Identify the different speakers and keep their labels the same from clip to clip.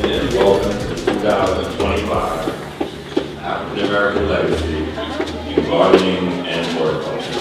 Speaker 1: and welcome to the 2025 African American Legacy in Gardening and Horticulture.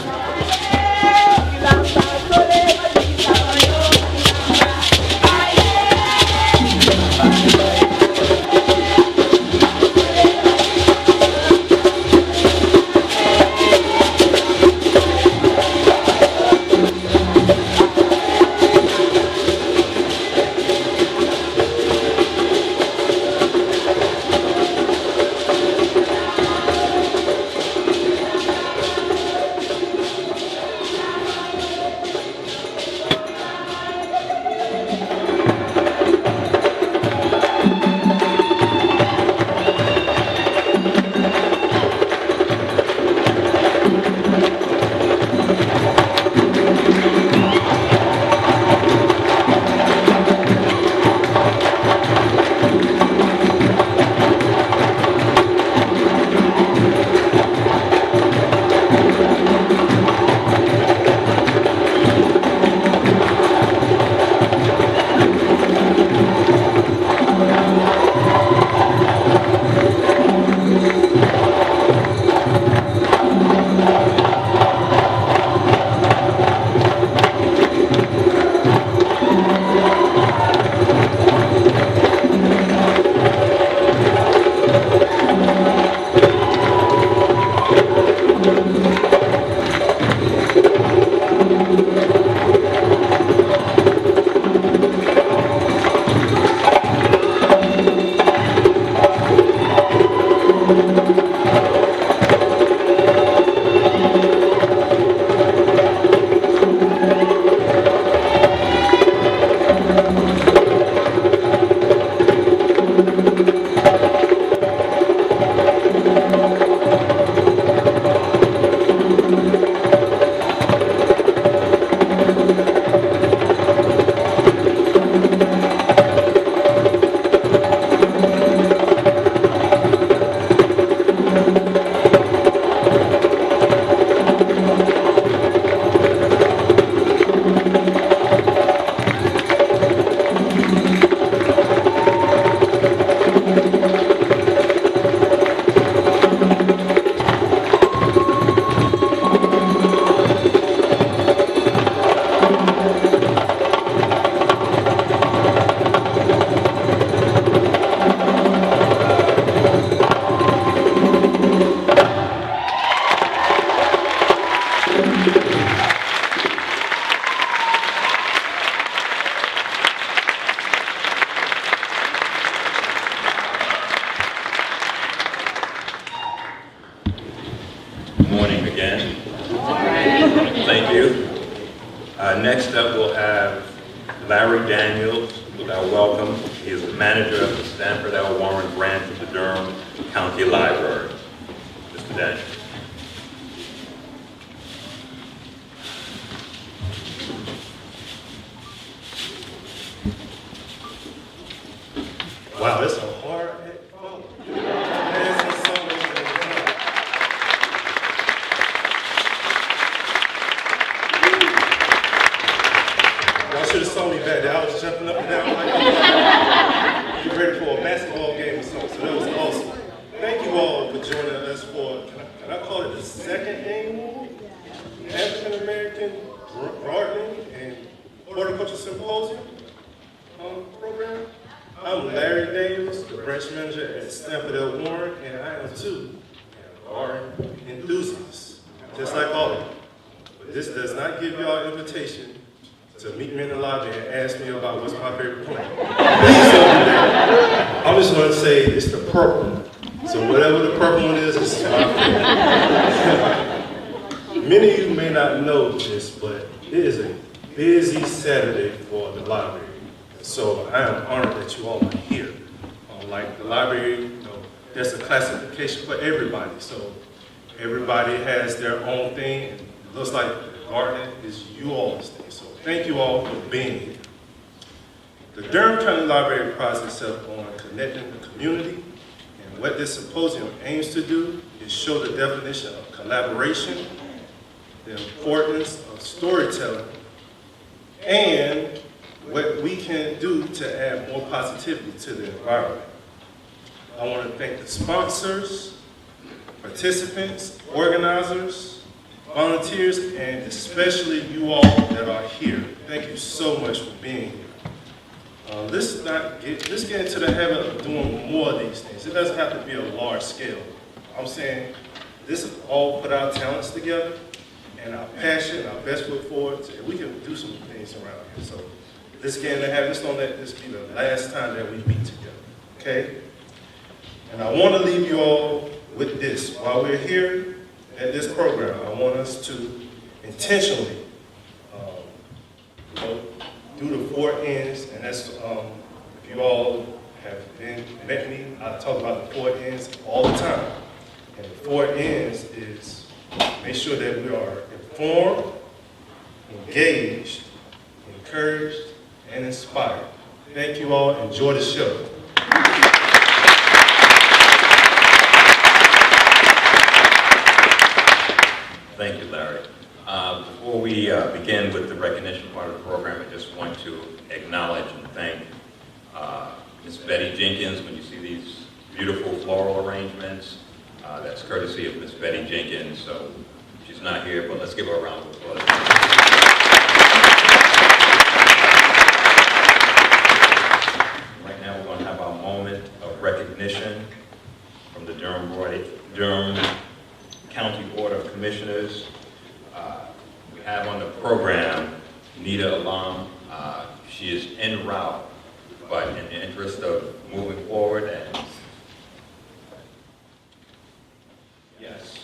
Speaker 1: Morning again. Thank you. Next up, we'll have Larry Daniels with our welcome. He is the manager of the Stanford L. Warren branch of the Durham County Library. Mr. Daniels.
Speaker 2: Wow, that's a hard follow. Y'all should have saw me back there. I was jumping up and down like get ready for a basketball game or something. So that was awesome. Thank you all for joining us for, can I call it the second annual African American Gardening and Horticulture Symposium program. I'm Larry Davis, the branch manager at Stanford L. Warren, and I am too a garden enthusiast, just like all of you. But this does not give y'all an invitation to meet me in the lobby and ask me about what's my favorite plant. Please don't do that. I'm just going to say it's the purple one. So whatever the purple one is, it's my favorite. Many of you may not know this, but it is a busy Saturday for the library. So I am honored that you all are here. Like the library, there's a classification for everybody. So everybody has their own thing. It looks like gardening is you all's thing. So thank you all for being here. The Durham County Library prides itself on connecting the community. And what this symposium aims to do is show the definition of collaboration, the importance of storytelling, and what we can do to add more positivity to the environment. I want to thank the sponsors, participants, organizers, volunteers, and especially you all that are here. Thank you so much for being here. Let's get into the habit of doing more of these things. It doesn't have to be a large scale. I'm saying this is all put our talents together and our passion, our best foot forward, and we can do some things around here. So let's get in the habit. Let's don't let this be the last time that we meet together, okay? And I want to leave you all with this. While we're here at this program, I want us to intentionally do the 4 N's, and that's, if you all have met me, I talk about the 4 N's all the time. And the 4 N's is make sure that we are informed, engaged, encouraged, and inspired. Thank you all. Enjoy the show.
Speaker 1: Thank you, Larry. Before we begin with the recognition part of the program, I just want to acknowledge and thank Ms. Betty Jenkins. When you see these beautiful floral arrangements, that's courtesy of Ms. Betty Jenkins. So she's not here, but let's give her a round of applause. Right now, we're going to have our moment of recognition from the Durham County Board of Commissioners. We have on the program Nita Alam. She is en route, but in the interest of moving forward, and yes,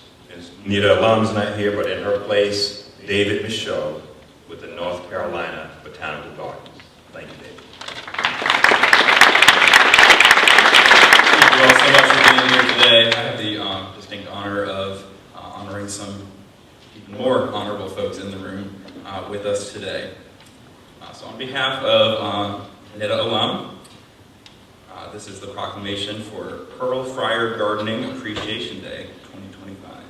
Speaker 1: Nita Alam's not here, but in her place, David Michaud with the North Carolina Botanical Gardens. Thank you, David.
Speaker 3: Thank you all so much for being here today. I have the distinct honor of honoring some even more honorable folks in the room with us today. So on behalf of Nita Alam, this is the proclamation for Pearl Friar Gardening Appreciation Day 2025.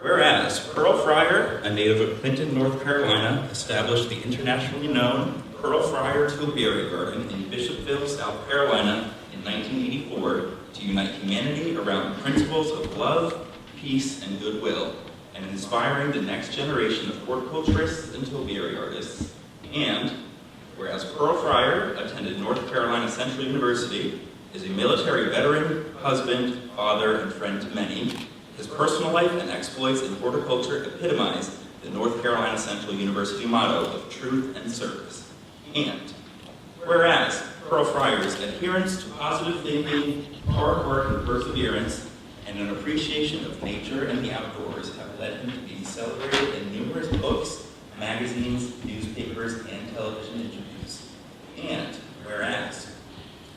Speaker 3: Whereas Pearl Friar, a native of Clinton, North Carolina, established the internationally known Pearl Friar Topiary Garden in Bishopville, South Carolina in 1984 to unite humanity around principles of love, peace, and goodwill, and inspiring the next generation of horticulturists and topiary artists. And whereas Pearl Friar attended North Carolina Central University, is a military veteran, husband, father, and friend to many, his personal life and exploits in horticulture epitomize the North Carolina Central University motto of truth and service. And whereas Pearl Friar's adherence to positive thinking, hard work, and perseverance, and an appreciation of nature and the outdoors have led him to be celebrated in numerous books, magazines, newspapers, and television interviews. And whereas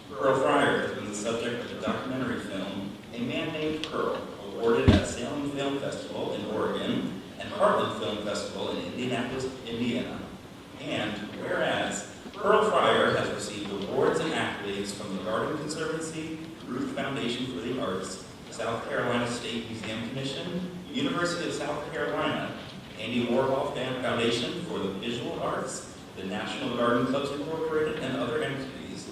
Speaker 3: Pearl Friar has been the subject of a documentary film, A Man Named Pearl, awarded at Salem Film Festival in Oregon and Heartland Film Festival in Indianapolis, Indiana. And whereas Pearl Friar has received awards and accolades from the Garden Conservancy, Ruth Foundation for the Arts, South Carolina State Museum Commission, University of South Carolina, Andy Warhol Foundation for the Visual Arts, the National Garden Clubs Incorporated, and other entities.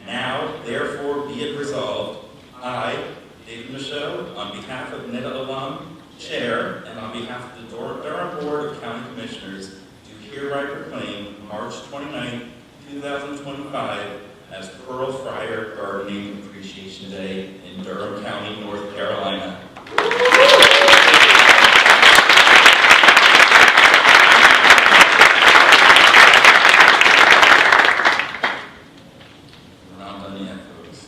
Speaker 3: Now, therefore, be it resolved, I, David Michaud, on behalf of Nita Alam, Chair, and on behalf of the Durham Board of County Commissioners, do hereby proclaim March 29, 2025 as Pearl Friar Gardening Appreciation Day in Durham County, North Carolina. We're not done yet, folks.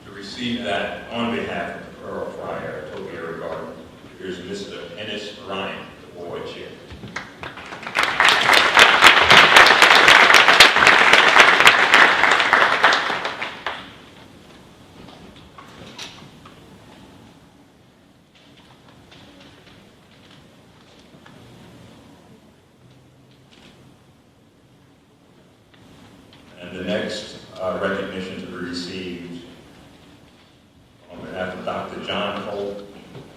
Speaker 1: To receive that on behalf of Pearl Friar Topiary Garden, here's Mr. Ennis Bryant, the board chair. And the next recognition to be received on behalf of Dr. John Holt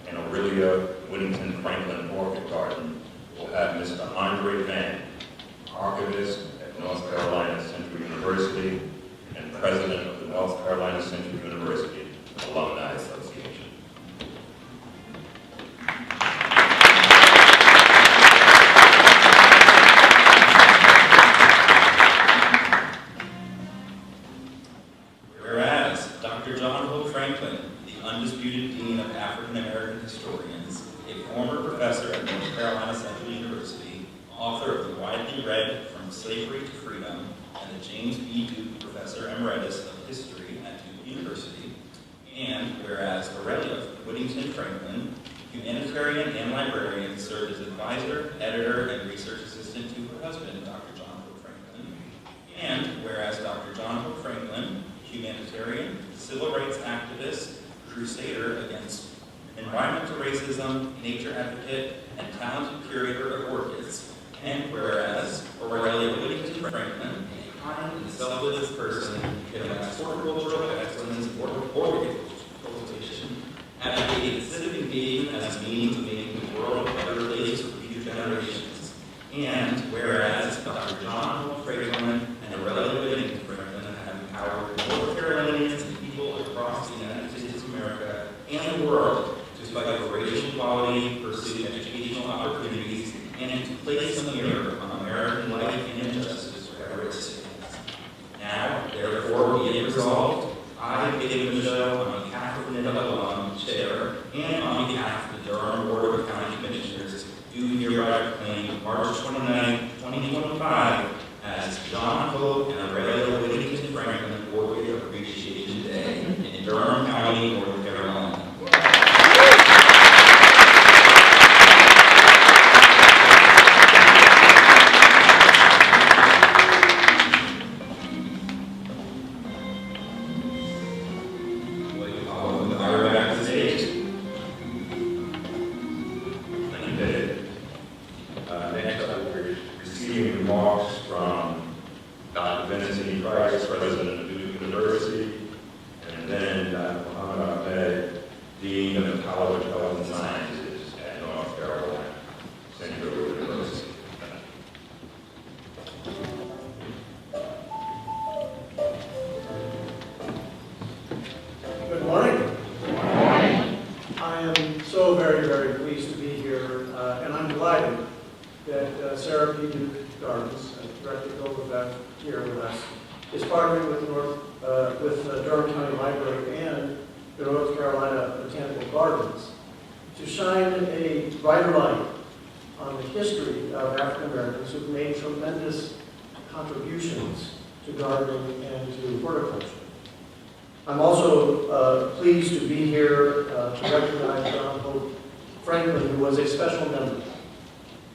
Speaker 1: and Aurelia Whittington Franklin Orchid Garden will have Mr. Andre Van University and president of the North Carolina Central University Alumni Association.
Speaker 3: Whereas Dr. John Hope Franklin, the undisputed Dean of African American Historians, a former professor at North Carolina Central University, author of the widely read From Slavery to Freedom, and the James B. Duke Professor Emeritus of History at Duke University, and whereas Aurelia Whittington Franklin, humanitarian and librarian, served as advisor, editor, and research assistant to her husband, Dr. John Hope Franklin, and whereas Dr. John Hope Franklin, humanitarian, civil rights activist, crusader against environmental racism, nature advocate, and talented curator of orchids, and whereas Aurelia Whittington Franklin, a kind and selfless person giving us horticultural excellence in orchid cultivation, advocating civic engagement as a means of making the world a better place for future generations, and whereas Dr. John Hope Franklin and Aurelia Whittington Franklin have empowered North Carolinians and people across the United States of America and the world to fight for racial equality, pursue educational opportunities, and to place a mirror on American life and injustice wherever it stands. Now, therefore, be it resolved, I, David Michaud, on behalf of NIDA alum, Chair, and on behalf of the Durham Board of County Commissioners, do hereby proclaim March 29, 2025 as John Hope and Aurelia Whittington Franklin Orchid Appreciation Day in Durham County, North Carolina.
Speaker 4: Durham County Library and the North Carolina Botanical Gardens to shine a brighter light on the history of African Americans who've made tremendous contributions to gardening and to horticulture. I'm also pleased to be here to recognize John Hope Franklin, who was a special member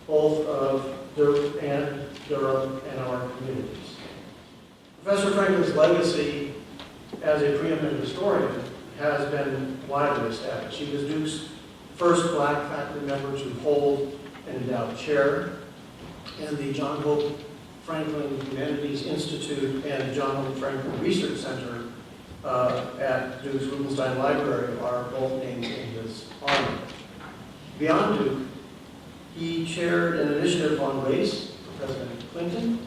Speaker 4: both of Durham and our communities. Professor Franklin's legacy as a preeminent historian has been widely established. She was Duke's first black faculty member to hold an endowed chair, and the John Hope Franklin Humanities Institute and John Hope Franklin Research Center at Duke's Rubenstein Library are both named in his honor. Beyond Duke, he chaired an initiative on race for President Clinton,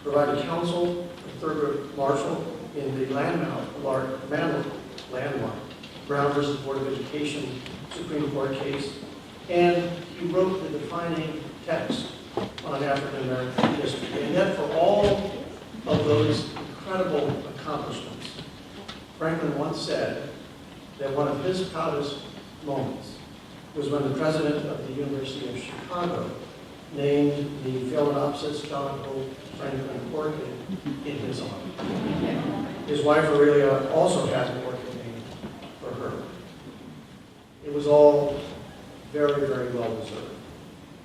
Speaker 4: provided counsel for Thurgood Marshall in the landmark Brown versus Board of Education Supreme Court case, and he wrote the defining text on African American history. And yet, for all of those incredible accomplishments, Franklin once said that one of his proudest moments was when the president of the University of Chicago named the Phalaenopsis John Hope Franklin Orchid in his honor. His wife Aurelia also has an orchid named for her. It was all very, very well deserved.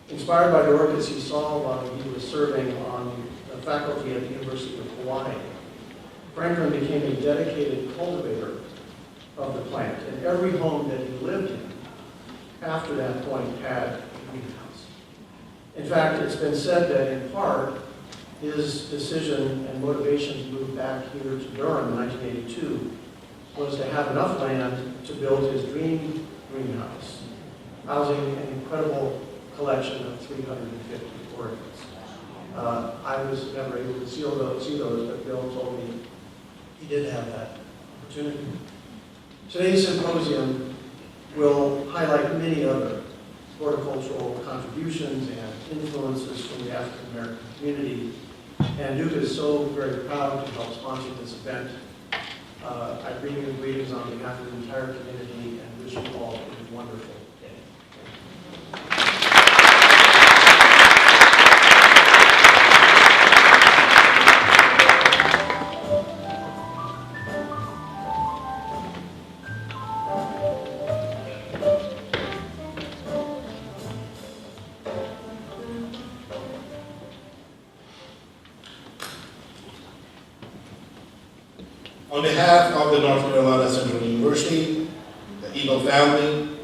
Speaker 4: Inspired by the orchids he saw while he was serving on the faculty at the University of Hawaii, Franklin became a dedicated cultivator of the plant, and every home that he lived in after that point had a greenhouse. In fact, it's been said that in part, his decision and motivation to move back here to Durham in 1982 was to have enough land to build his dream greenhouse, housing an incredible collection of 350 orchids. I was never able to see those, but Bill told me he did have that opportunity. Today's symposium will highlight many other horticultural contributions and influences from the African American community. And Duke is so very proud to help sponsor this event. I bring you greetings on behalf of the entire community and wish you all a wonderful day.
Speaker 5: On behalf of the North Carolina Central University, the Eagle family,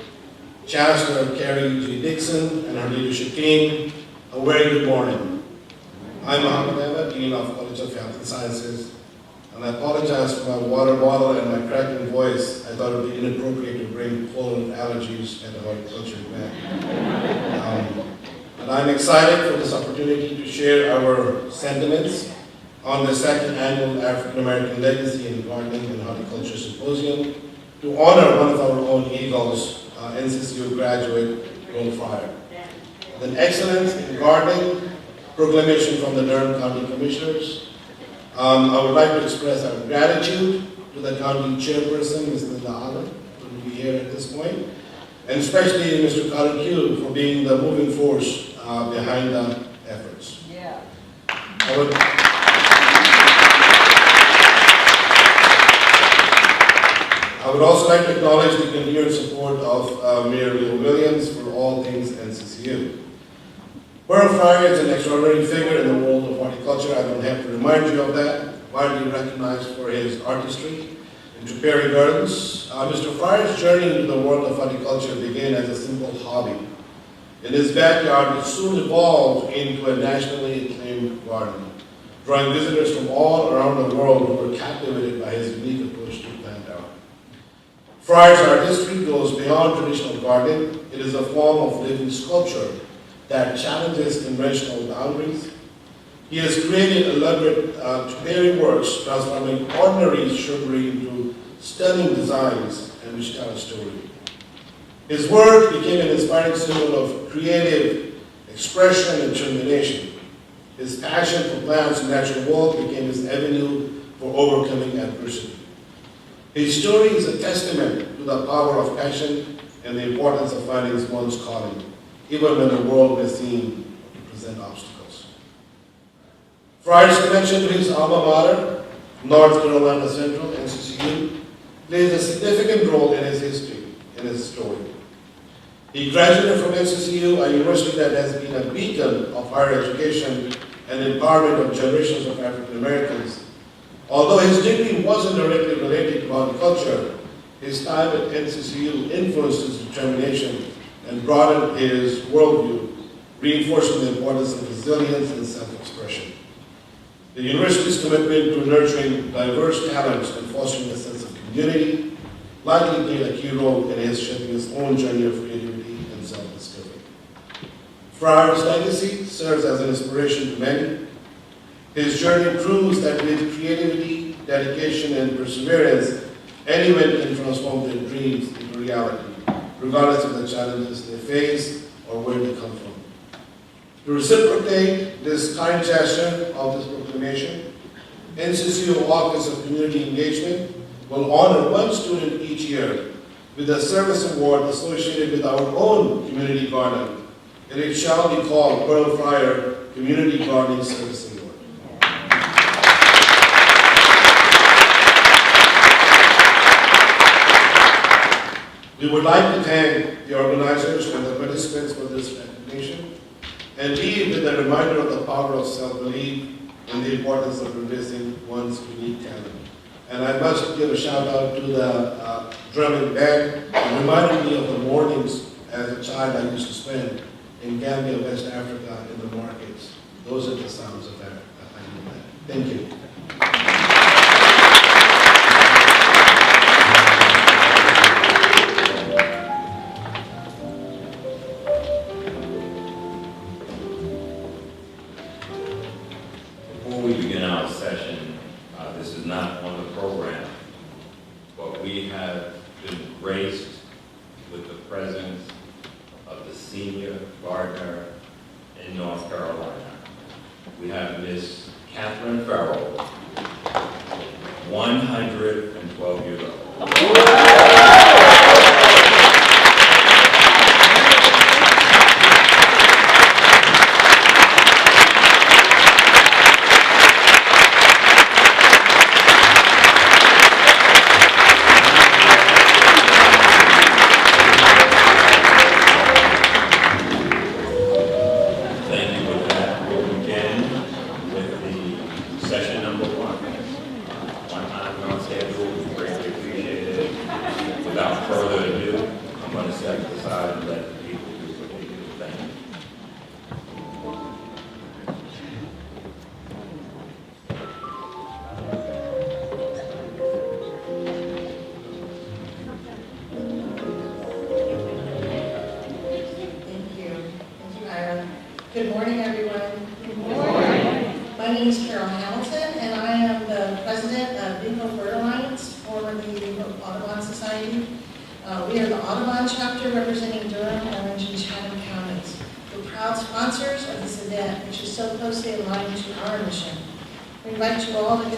Speaker 5: Chancellor Carrie G. Dixon and her leadership team, a very good morning. I'm Mohammed Ahmed, Dean of College of Health and Sciences, and I apologize for my water bottle and my cracking voice. I thought it would be inappropriate to bring pollen allergies at a horticulture event. And I'm excited for this opportunity to share our sentiments on the second annual African American Legacy in Gardening and Horticulture Symposium to honor one of our own Eagles, NCCU graduate, Earl Fryer. With an Excellence in Gardening proclamation from the Durham County Commissioners, I would like to express our gratitude to the county chairperson, Ms. Linda Allen, who will be here at this point, and especially Mr. Colin Q for being the moving force behind the efforts.
Speaker 6: Yeah.
Speaker 5: I would also like to acknowledge the continued support of Mayor Leo Williams for all things NCCU. Pearl Fryer is an extraordinary figure in the world of horticulture. I don't have to remind you of that. Widely recognized for his artistry in Prairie Gardens. Mr. Fryer's journey into the world of horticulture began as a simple hobby. In his backyard, it soon evolved into a nationally acclaimed garden, drawing visitors from all around the world who were captivated by his unique approach to plant art. Fryer's artistry goes beyond traditional gardening. It is a form of living sculpture that challenges conventional boundaries. He has created elaborate topiary works, transforming ordinary shrubbery into stunning designs and which tell a story. His work became an inspiring symbol of creative expression and determination. His passion for plants and natural world became his avenue for overcoming adversity. His story is a testament to the power of passion and the importance of finding one's calling, even when the world may seem to present obstacles. Fryer's connection to his alma mater, North Carolina Central, NCCU, plays a significant role in his history, in his story. He graduated from NCCU, a university that has been a beacon of higher education and empowerment of generations of African Americans. Although his degree wasn't directly related to horticulture, his time at NCCU influenced his determination and broadened his worldview, reinforcing the importance of resilience and self-expression. The university's commitment to nurturing diverse talents and fostering a sense of community likely played a key role in his shaping his own journey of creativity and self-discovery. Fryer's legacy serves as an inspiration to many. His journey proves that with creativity, dedication, and perseverance, anyone can transform their dreams into reality, regardless of the challenges they face or where they come from. To reciprocate this kind gesture of this proclamation, NCCU Office of Community Engagement will honor one student each year with a service award associated with our own community garden, and it shall be called Pearl Fryer Community Gardening Service Award. We would like to thank the organizers and the participants for this recognition, and leave with a reminder of the power of self-belief and the importance of embracing one's unique talent. And I must give a shout out to the drumming band. It reminded me of the mornings as a child I used to spend in Gambia, West Africa, in the markets. Those are the sounds of that. Thank you.
Speaker 1: not on the program, but we have been graced with the presence of the senior gardener in North Carolina. We have Miss Catherine Farrell, 112 years old.
Speaker 6: Good morning, everyone. Good morning. My name is Carol Hamilton, and I am the president of New Hope Bird Alliance, formerly New Hope Audubon Society. We are the Audubon chapter representing Durham, Orange, and Chatham counties. We're proud sponsors of this event, which is so closely aligned to our mission. We invite you all to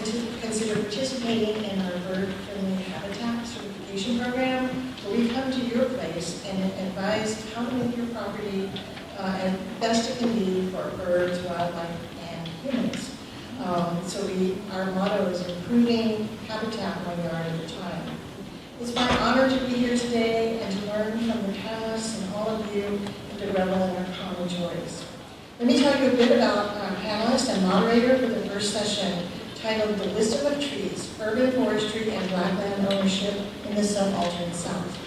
Speaker 6: consider participating in our bird-friendly habitat certification program, where we come to your place and advise how to make your property and best it can be for birds, wildlife, and humans. Our motto is improving habitat one yard at a time. It's my honor to be here today and to learn from the panelists and all of you and to revel in our common joys. Let me tell you a bit about our panelist and moderator for the first session, titled The Wisdom of Trees, Urban Forestry and Blackland Ownership in the Subaltern South.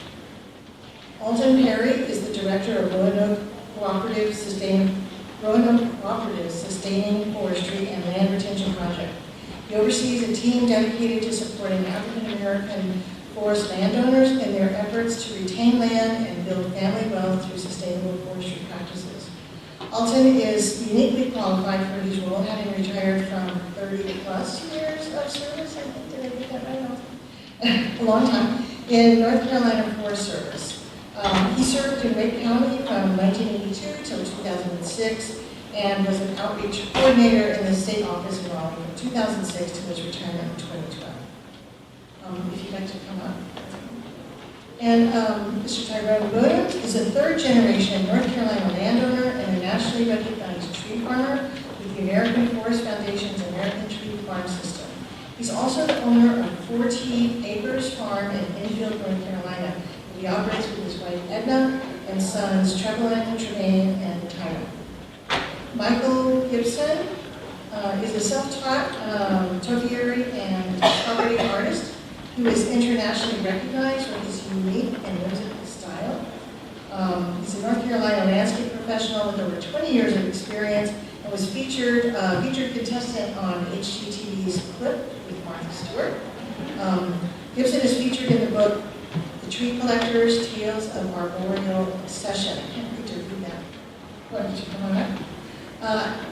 Speaker 6: Alton Perry is the director of Roanoke Cooperative Sustaining Forestry and Land Retention Project. He oversees a team dedicated to supporting African American forest landowners in their efforts to retain land and build family wealth through sustainable forestry practices. Alton is uniquely qualified for his role, having retired from 30+ years of service. I think, did I get that right? A long time in North Carolina Forest Service. He served in Wake County from 1982 till 2006 and was an outreach coordinator in the state office in Raleigh from 2006 to his retirement in 2012. If you'd like to come up. And Mr. Tyrone Williams is a third-generation North Carolina landowner and a nationally recognized tree farmer with the American Forest Foundation's American Tree Farm System. He's also the owner of 14 Acres Farm in Enfield, North Carolina. He operates with his wife Edna and sons Trevelyan, Tremaine, and Tyler. Michael Gibson is a self-taught topiary and property artist who is internationally recognized for his unique and whimsical style. He's a North Carolina landscape professional with over 20 years of experience and was featured contestant on HGTV's Clip with Martha Stewart. Gibson is featured in the book The Tree Collector's Tales of Arboreal Session. I can't wait to read that. Why don't you come on up?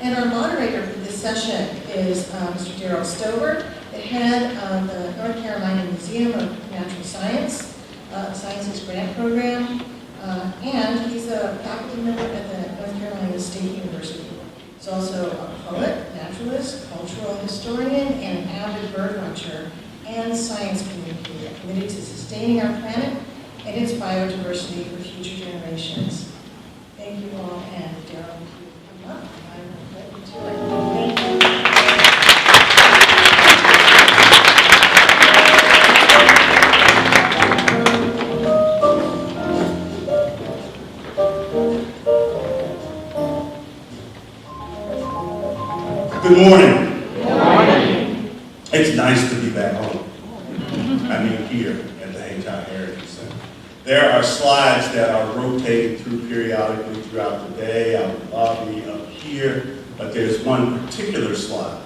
Speaker 6: And our moderator for this session is Mr. Darrell Stover, the head of the North Carolina Museum of Natural Sciences Grant Program, and he's a faculty member at the North Carolina State University. He's also a poet, naturalist, cultural historian, and an avid bird watcher and science communicator, committed to sustaining our planet and its biodiversity for future generations. Thank you all, and Darrell, if you come up, I will let you to it. Thank you.
Speaker 2: Good morning. Good morning. It's nice to be back home. I mean, here at the Hangtown Heritage Center. There are slides that are rotated through periodically throughout the day, out in the lobby, up here, but there's one particular slide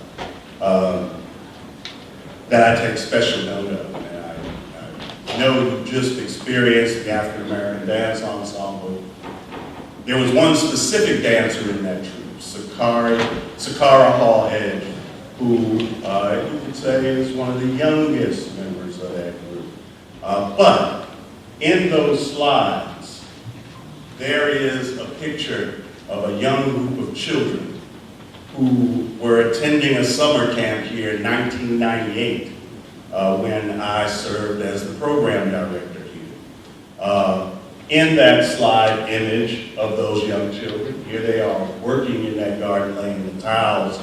Speaker 2: that I take special note of. And I know you just experienced the African American Dance Ensemble. There was one specific dancer in that troupe, Sakara Hall Edge,
Speaker 7: who you could say is one of the youngest members of that group. But in those slides, there is a picture of a young group of children who were attending a summer camp here in 1998 when I served as the program director here. In that slide image of those young children, here they are working in that garden laying the tiles,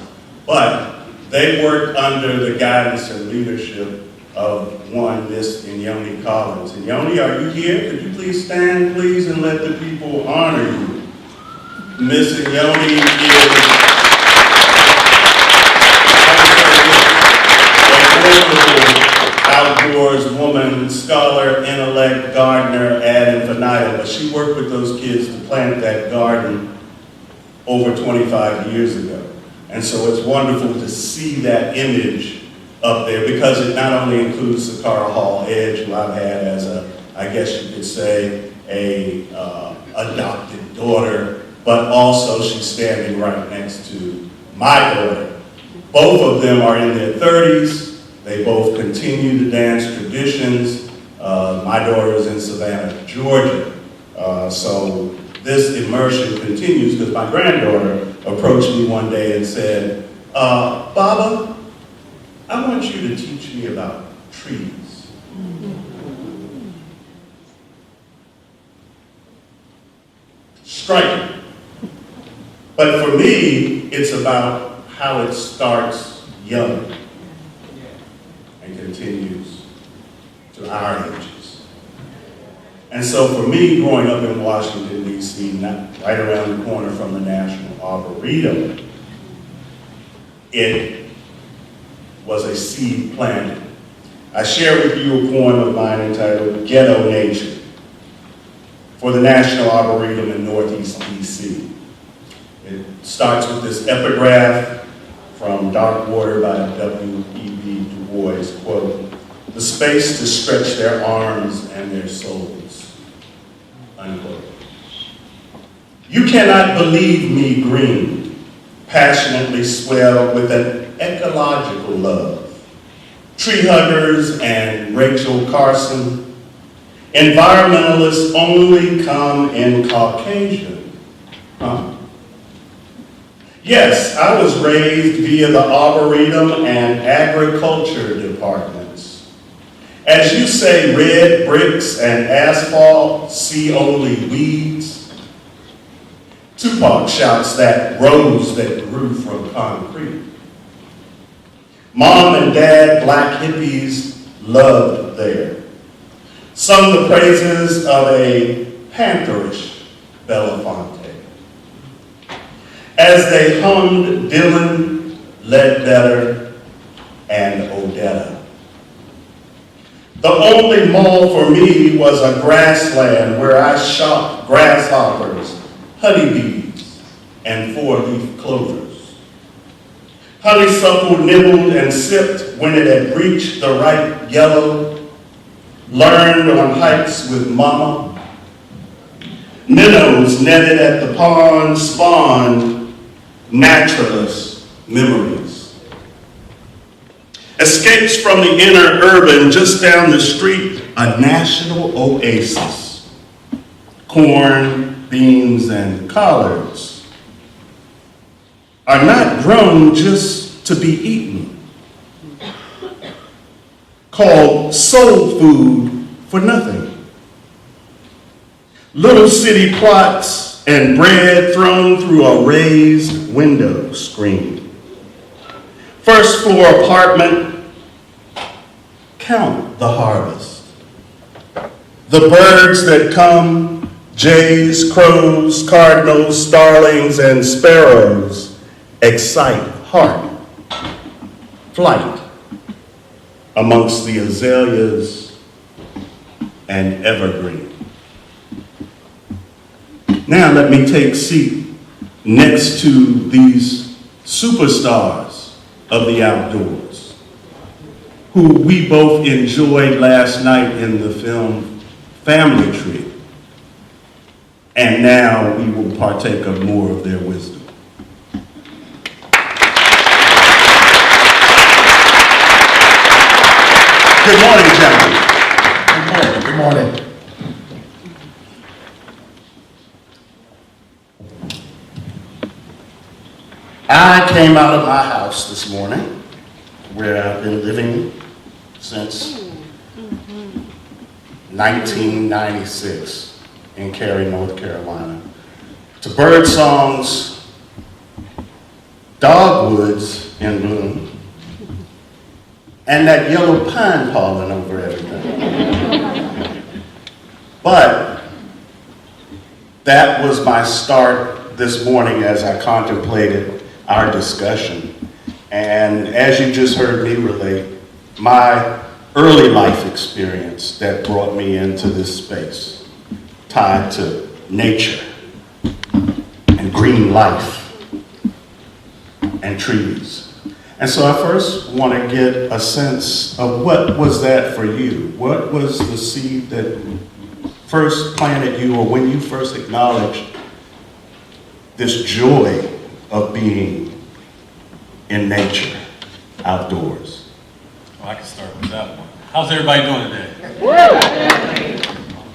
Speaker 7: but they worked under the guidance and leadership of one Miss Inyoni Collins. Inyoni, are you here? Could you please stand, please, and let the people honor you? Miss Inyoni is outdoors woman, scholar, intellect, gardener, ad infinitum, but she worked with those kids to plant that garden over 25 years ago. And so it's wonderful to see that image up there because it not only includes Sakara Hall Edge, who I've had as a, I guess you could say, a adopted daughter, but also she's standing right next to my daughter. Both of them are in their 30s. They both continue to dance traditions. My daughter is in Savannah, Georgia. So this immersion continues because my granddaughter approached me one day and said, Baba, I want you to teach me about trees. Striking. But for me, it's about how it starts young and continues to our ages. And so for me, growing up in Washington, D.C., right around the corner from the National Arboretum, it was a seed planted. I share with you a poem of mine entitled Ghetto Nature for the National Arboretum in Northeast D.C. It starts with this epigraph from Dark Water by W.E.B. Du Bois, quote, "The space to stretch their arms and their souls," unquote. You cannot believe me green, passionately swell with an ecological love. Tree huggers and Rachel Carson, environmentalists only come in Caucasian, huh? Yes, I was raised via the Arboretum and Agriculture departments. As you say, red bricks and asphalt see only weeds. Tupac shouts that rose that grew from concrete. Mom and dad, black hippies, loved there. Sung the praises of a pantherish Belafonte. As they hummed Dylan, Ledbetter, and Odetta. The only mall for me was a grassland where I shot grasshoppers, honeybees, and four-leaf clovers. Honeysuckle nibbled and sipped when it had reached the ripe yellow, learned on hikes with mama. Minnows netted at the pond spawned naturalist memories. Escapes from the inner urban, just down the street, a national oasis. Corn, beans, and collards are not grown just to be eaten. Called soul food for nothing. Little city plots and bread thrown through a raised window screen. First floor apartment, count the harvest. The birds that come, jays, crows, cardinals, starlings, and sparrows, excite heart, flight amongst the azaleas and evergreen. Now let me take seat next to these superstars of the outdoors, who we both enjoyed last night in the film Family Tree. And now we will partake of more of their wisdom. Good morning, gentlemen.
Speaker 5: Good morning. I came out of my house this morning, where I've been living since 1996 in Cary, North Carolina, to bird songs, dogwoods in bloom, and that yellow pine pollen over everything. But that was my start this morning as I contemplated our discussion. And as you just heard me relate, my early life experience that brought me into this space, tied to nature and green life and trees. And so I first want to get a sense of what was that for you? What was the seed that first planted you, or when you first acknowledged this joy of being in nature, outdoors?
Speaker 8: Well, I can start with that one. How's everybody doing today? All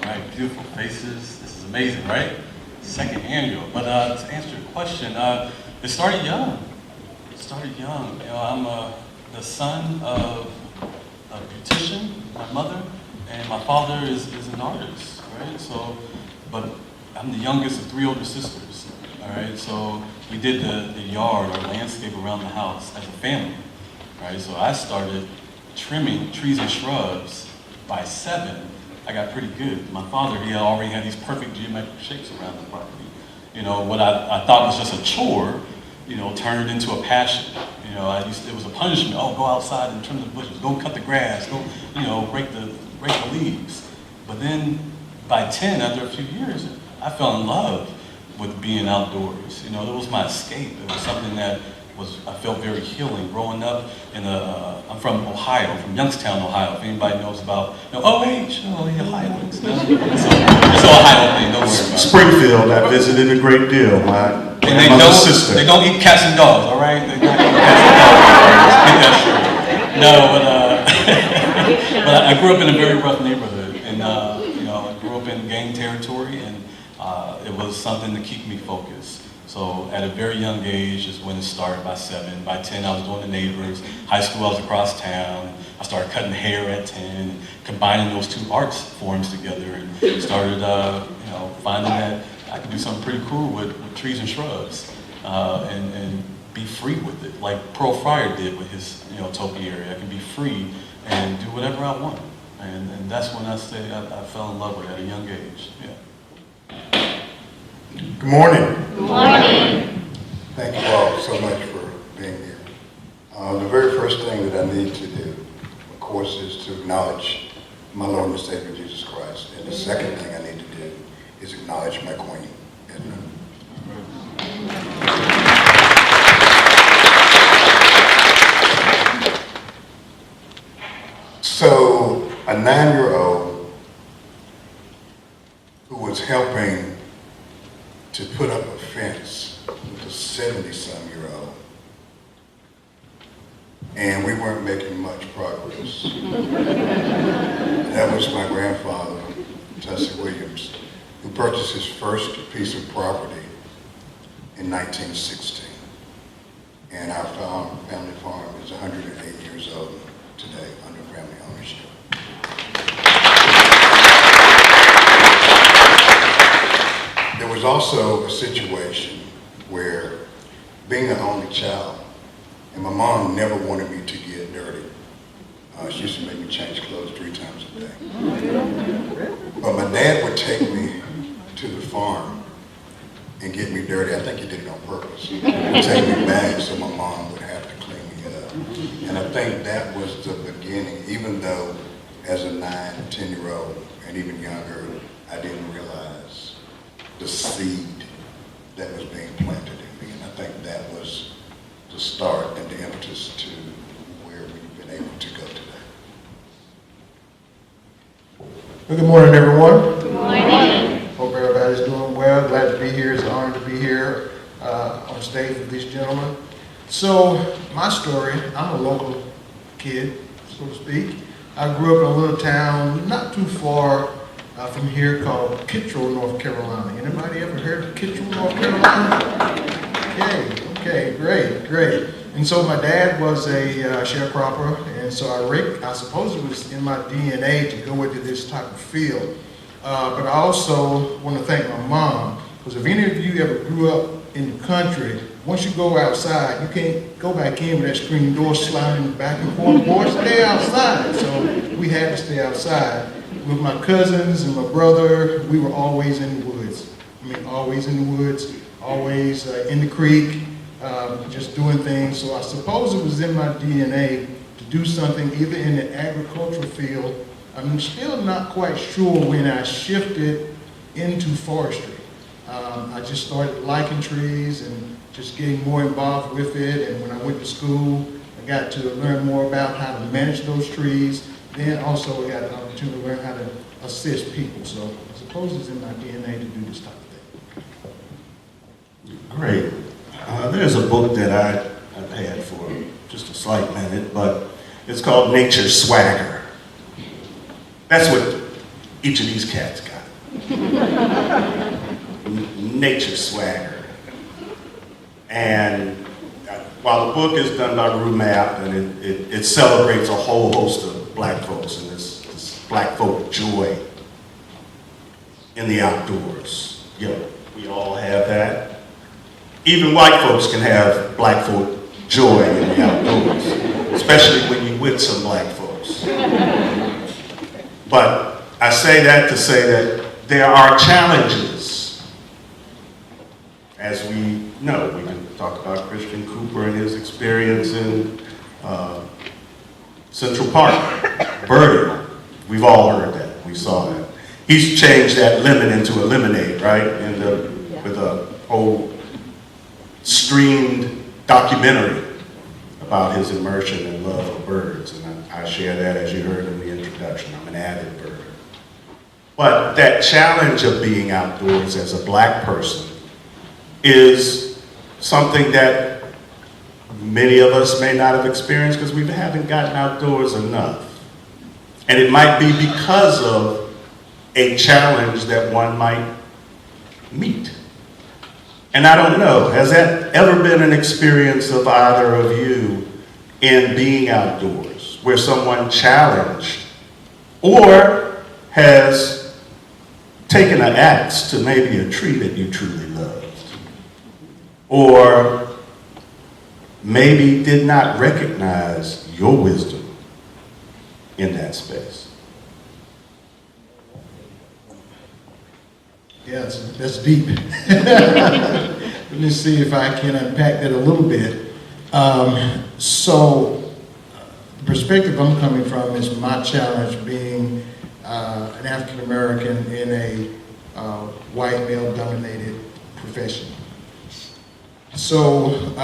Speaker 8: right, beautiful faces. This is amazing, right? Second annual. But to answer your question, it started young. It started young. You know, I'm the son of a beautician, my mother, and my father is an artist, right? So, but I'm the youngest of 3 older sisters. All right, so we did the yard or landscape around the house as a family, right? So I started trimming trees and shrubs by 7. I got pretty good. My father, he already had these perfect geometric shapes around the property. You know, what I thought was just a chore, you know, turned into a passion. You know, it was a punishment. Oh, go outside and trim the bushes. Go cut the grass. Go, you know, rake the leaves. But then by 10, after a few years, I fell in love with being outdoors. You know, it was my escape. It was something that I felt very healing. Growing up I'm from Ohio, from Youngstown, Ohio. If anybody knows about, you know, OH, you know, the Ohioans. You know? It's an Ohio thing, don't worry about it.
Speaker 5: Springfield, I visited a great deal. My mother's sister.
Speaker 8: They don't eat cats and dogs, all right? They don't eat cats and dogs. Get that straight. No, but I grew up in a very rough neighborhood, and you know, I grew up in gang territory, and it was something to keep me focused. So at a very young age is when it started. By 7. By 10, I was doing the neighbors. High school, I was across town. I started cutting hair at 10, combining those 2 arts forms together, and started, you know, finding that I could do something pretty cool with trees and shrubs, and be free with it, like Pearl Fryer did with his, you know, topiary. I can be free and do whatever I want, and that's when I say I fell in love with it at a young age. Yeah.
Speaker 9: Good morning.
Speaker 6: Good morning.
Speaker 9: Thank you all so much for being here. The very first thing that I need to do, of course, is to acknowledge my Lord and Savior Jesus Christ. And the second thing I need to do is acknowledge my Queen, Edna. So, a 9-year-old who was helping to put up a fence with a 70-some-year-old, and we weren't making much progress. That was my grandfather, Tessie Williams, who purchased his first piece of property in 1916. And our family farm is 108 years old today under family ownership. There was also a situation where, being an only child, and my mom never wanted me to get dirty. She used to make me change clothes 3 times a day. But my dad would take me to the farm and get me dirty. I think he did it on purpose. He'd take me back so my mom would have to clean me up. And I think that was the beginning, even though as a 9, 10-year-old, and even younger, I didn't realize the seed that was being planted in me. And I think that was the start and the impetus to where we've been able to go today.
Speaker 10: Well, good morning, everyone.
Speaker 6: Good morning.
Speaker 10: Hope everybody's doing well. Glad to be here. It's an honor to be here on stage with these gentlemen. So, my story, I'm a local kid, so to speak. I grew up in a little town not too far from here called Kittrell, North Carolina. Anybody ever heard of Kittrell, North Carolina? Okay, great. And so my dad was a sharecropper, and so I suppose it was in my DNA to go into this type of field. But I also want to thank my mom, because if any of you ever grew up in the country, once you go outside, you can't go back in with that screen door slamming back and forth. Boys, stay outside. So we had to stay outside. With my cousins and my brother, we were always in the woods. Always in the woods, always in the creek, just doing things. So I suppose it was in my DNA to do something either in the agricultural field. I'm still not quite sure when I shifted into forestry. I just started liking trees and just getting more involved with it. And when I went to school, I got to learn more about how to manage those trees. Then also I got an opportunity to learn how to assist people. So I suppose it's in my DNA to do this type of thing.
Speaker 7: Great. There's a book that I've had for just a slight minute, but it's called Nature Swagger. That's what each of these cats got. Nature Swagger. And while the book is done by Rumap, and it celebrates a whole host of black folks and this black folk joy in the outdoors. We all have that. Even white folks can have black folk joy in the outdoors, especially when you're with some black folks. But I say that to say that there are challenges. As we know, we can talk about Christian Cooper and his experience in Central Park, birding. We've all heard that, we saw that. He's changed that lemon into a lemonade, right? With a whole streamed documentary about his immersion and love of birds. And I share that, as you heard in the introduction. I'm an avid birder. But that challenge of being outdoors as a black person is something that many of us may not have experienced because we haven't gotten outdoors enough. And it might be because of a challenge that one might meet. And I don't know, has that ever been an experience of either of you in being outdoors, where someone challenged or has taken an axe to maybe a tree that you truly loved, or maybe did not recognize your wisdom in that space?
Speaker 10: Yes, that's deep. Let me see if I can unpack that a little bit. So, the perspective I'm coming from is my challenge being an African American in a white male-dominated profession. So,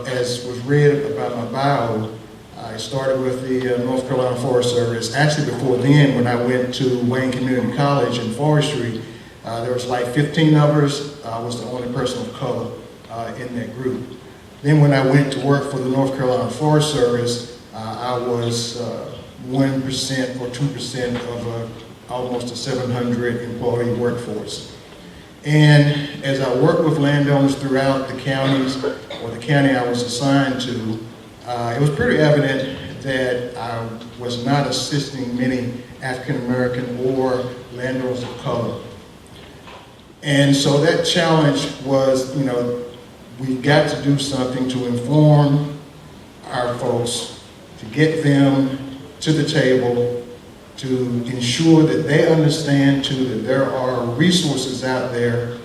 Speaker 10: as was read about my bio, I started with the North Carolina Forest Service. Actually, before then, when I went to Wayne Community College in forestry, there was like 15 of us. I was the only person of color in that group. Then when I went to work for the North Carolina Forest Service, I was 1% or 2% of almost a 700 employee workforce. And as I worked with landowners throughout the counties, or the county I was assigned to, it was pretty evident that I was not assisting many African American or landowners of color. And so that challenge was, we got to do something to inform our folks, to get them to the table, to ensure that they understand too that there are resources out there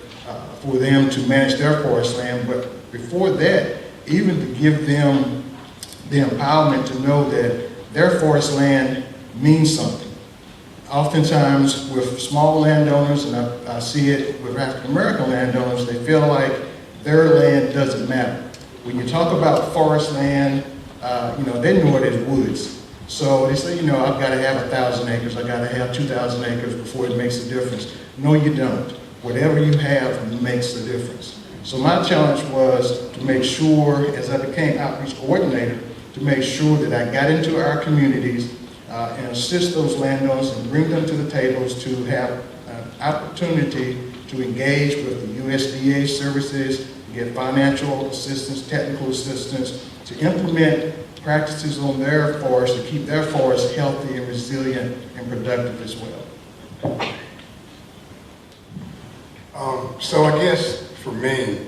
Speaker 10: for them to manage their forest land. But before that, even to give them the empowerment to know that their forest land means something. Oftentimes with small landowners, and I see it with African American landowners, they feel like their land doesn't matter. When you talk about forest land, they know it as woods. So they say, I've got to have 1,000 acres, I've got to have 2,000 acres before it makes a difference. No, you don't. Whatever you have makes a difference. So my challenge was to make sure, as I became outreach coordinator, to make sure that I got into our communities, and assist those landowners and bring them to the tables to have an opportunity to engage with the USDA services, get financial assistance, technical assistance, to implement practices on their forest to keep their forest healthy and resilient and productive as well.
Speaker 9: So I guess for me,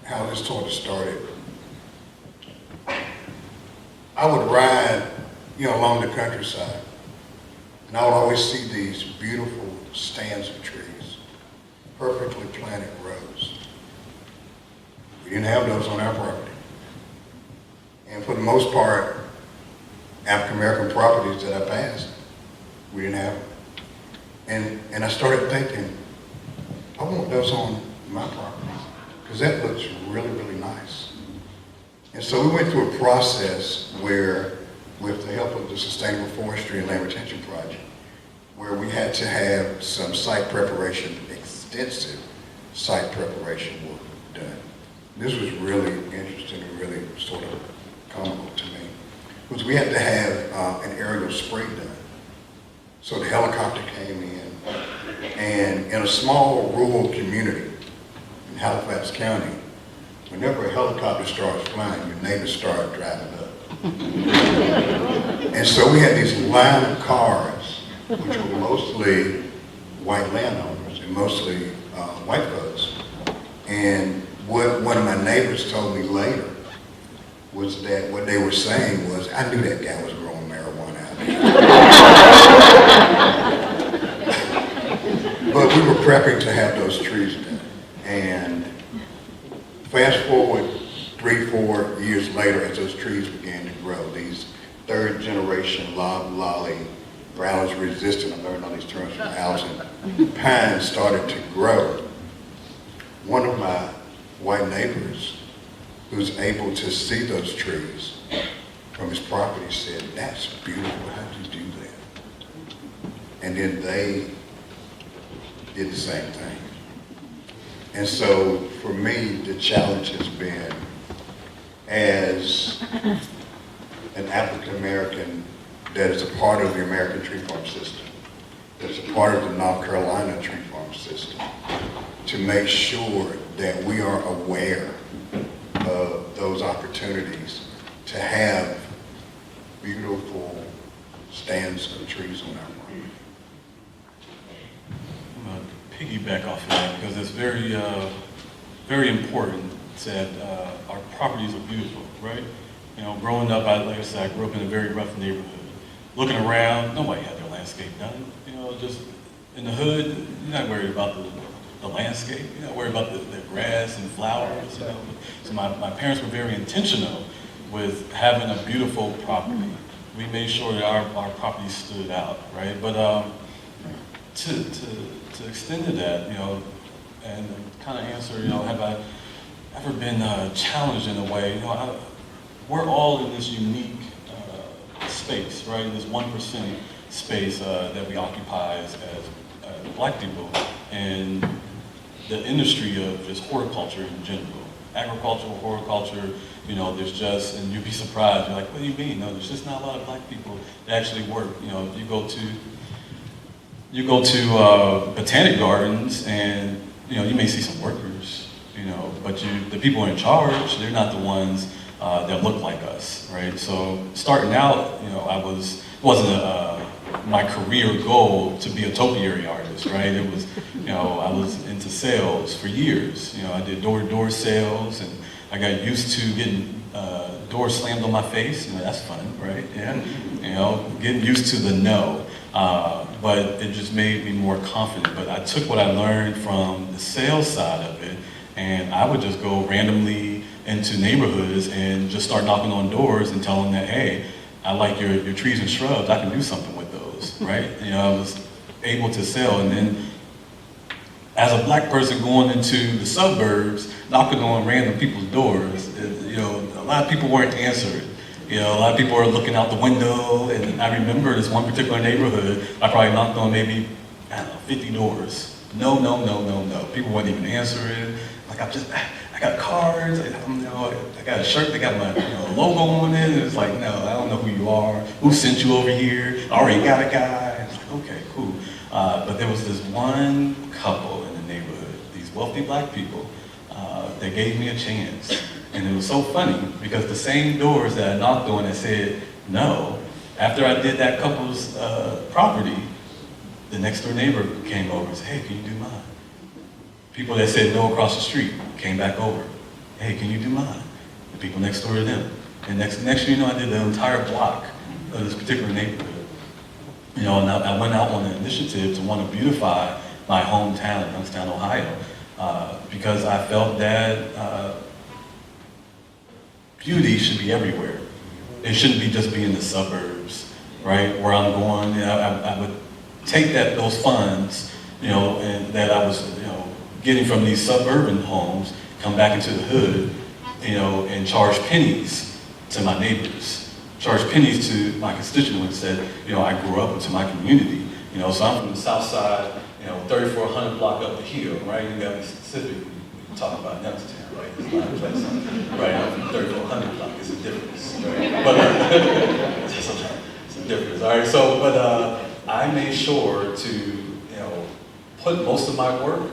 Speaker 9: how this sort of started, I would ride, along the countryside, and I would always see these beautiful stands of trees, perfectly planted rows. We didn't have those on our property. And for the most part, African American properties that I passed, we didn't have them. And I started thinking, I want those on my property, because that looks really, really nice. And so we went through a process where, with the help of the Sustainable Forestry and Land Retention Project, where we had to have some site preparation, extensive site preparation work done. This was really interesting and really sort of comical to me, because we had to have an aerial spray done. So the helicopter came in, and in a small rural community in Halifax County, whenever a helicopter starts flying, your neighbors start driving up. And so we had these line of cars, which were mostly white landowners and mostly white folks. And what one of my neighbors told me later was that what they were saying was, I knew that guy was growing marijuana out there. But we were prepping to have those trees done. And fast forward 3-4 years later, as those trees began to grow, these third generation loblolly, Brown's resistant, I learned all these terms from Alton, pines started to grow. One of my white neighbors, who was able to see those trees from his property, said, that's beautiful, how did you do that? And then they did the same thing. And so for me, the challenge has been, as an African American that is a part of the American tree farm system, that's a part of the North Carolina tree farm system, to make sure that we are aware of those opportunities to have beautiful stands of trees on our property.
Speaker 8: I'm going to piggyback off of that because it's very, very important that our properties are beautiful, right? Growing up, like I said, I grew up in a very rough neighborhood. Looking around, nobody had their landscape done. Just in the hood, you're not worried about the landscape. You're not worried about the grass and flowers. So my parents were very intentional with having a beautiful property. We made sure that our property stood out, right? But to extend to that, and kind of answer, have I ever been challenged in a way? We're all in this unique space, right? In this 1% space that we occupy as Black people, and the industry of just horticulture in general. Agricultural, horticulture, there's just, and you'd be surprised, you're like, what do you mean? No, there's just not a lot of Black people that actually work. You go to botanic gardens, and you may see some workers, but the people in charge, they're not the ones that look like us, right? So starting out, wasn't my career goal to be a topiary artist, right? It was, I was into sales for years. I did door-to-door sales, and I got used to getting doors slammed on my face. That's fun, right? Yeah. Getting used to the no. But it just made me more confident. But I took what I learned from the sales side of it, and I would just go randomly into neighborhoods and just start knocking on doors and telling them that, hey, I like your trees and shrubs, I can do something with those, right? I was able to sell, and then as a Black person going into the suburbs, knocking on random people's doors, a lot of people weren't answering. A lot of people were looking out the window, and I remember this one particular neighborhood, I probably knocked on maybe, 50 doors. No. People weren't even answering. Like, I got cards, I got a shirt that got my logo on it. It's like, no, I don't know who you are. Who sent you over here? I already got a guy. It's like, okay, cool. But there was this one couple in the neighborhood, these wealthy black people, that gave me a chance. And it was so funny because the same doors that I knocked on and said no, after I did that couple's property, the next door neighbor came over and said, hey, can you do mine? People that said no across the street came back over. Hey, can you do mine? The people next door to them. And next thing you know, I did the entire block of this particular neighborhood. And I went out on an initiative to want to beautify my hometown in Youngstown, Ohio, because I felt that beauty should be everywhere. It shouldn't be just be in the suburbs, right? Where I'm going, I would take those funds, and that I was, getting from these suburban homes, come back into the hood, and charge pennies to my neighbors, charge pennies to my constituents that, I grew up into my community. So I'm from the south side, 3400 block up the hill, right? You got to be specific. We can talk about Youngstown, right? It's not a place, right? I'm from 3400 block. It's a difference, right? But it's a difference, all right? So, but I made sure to, put most of my work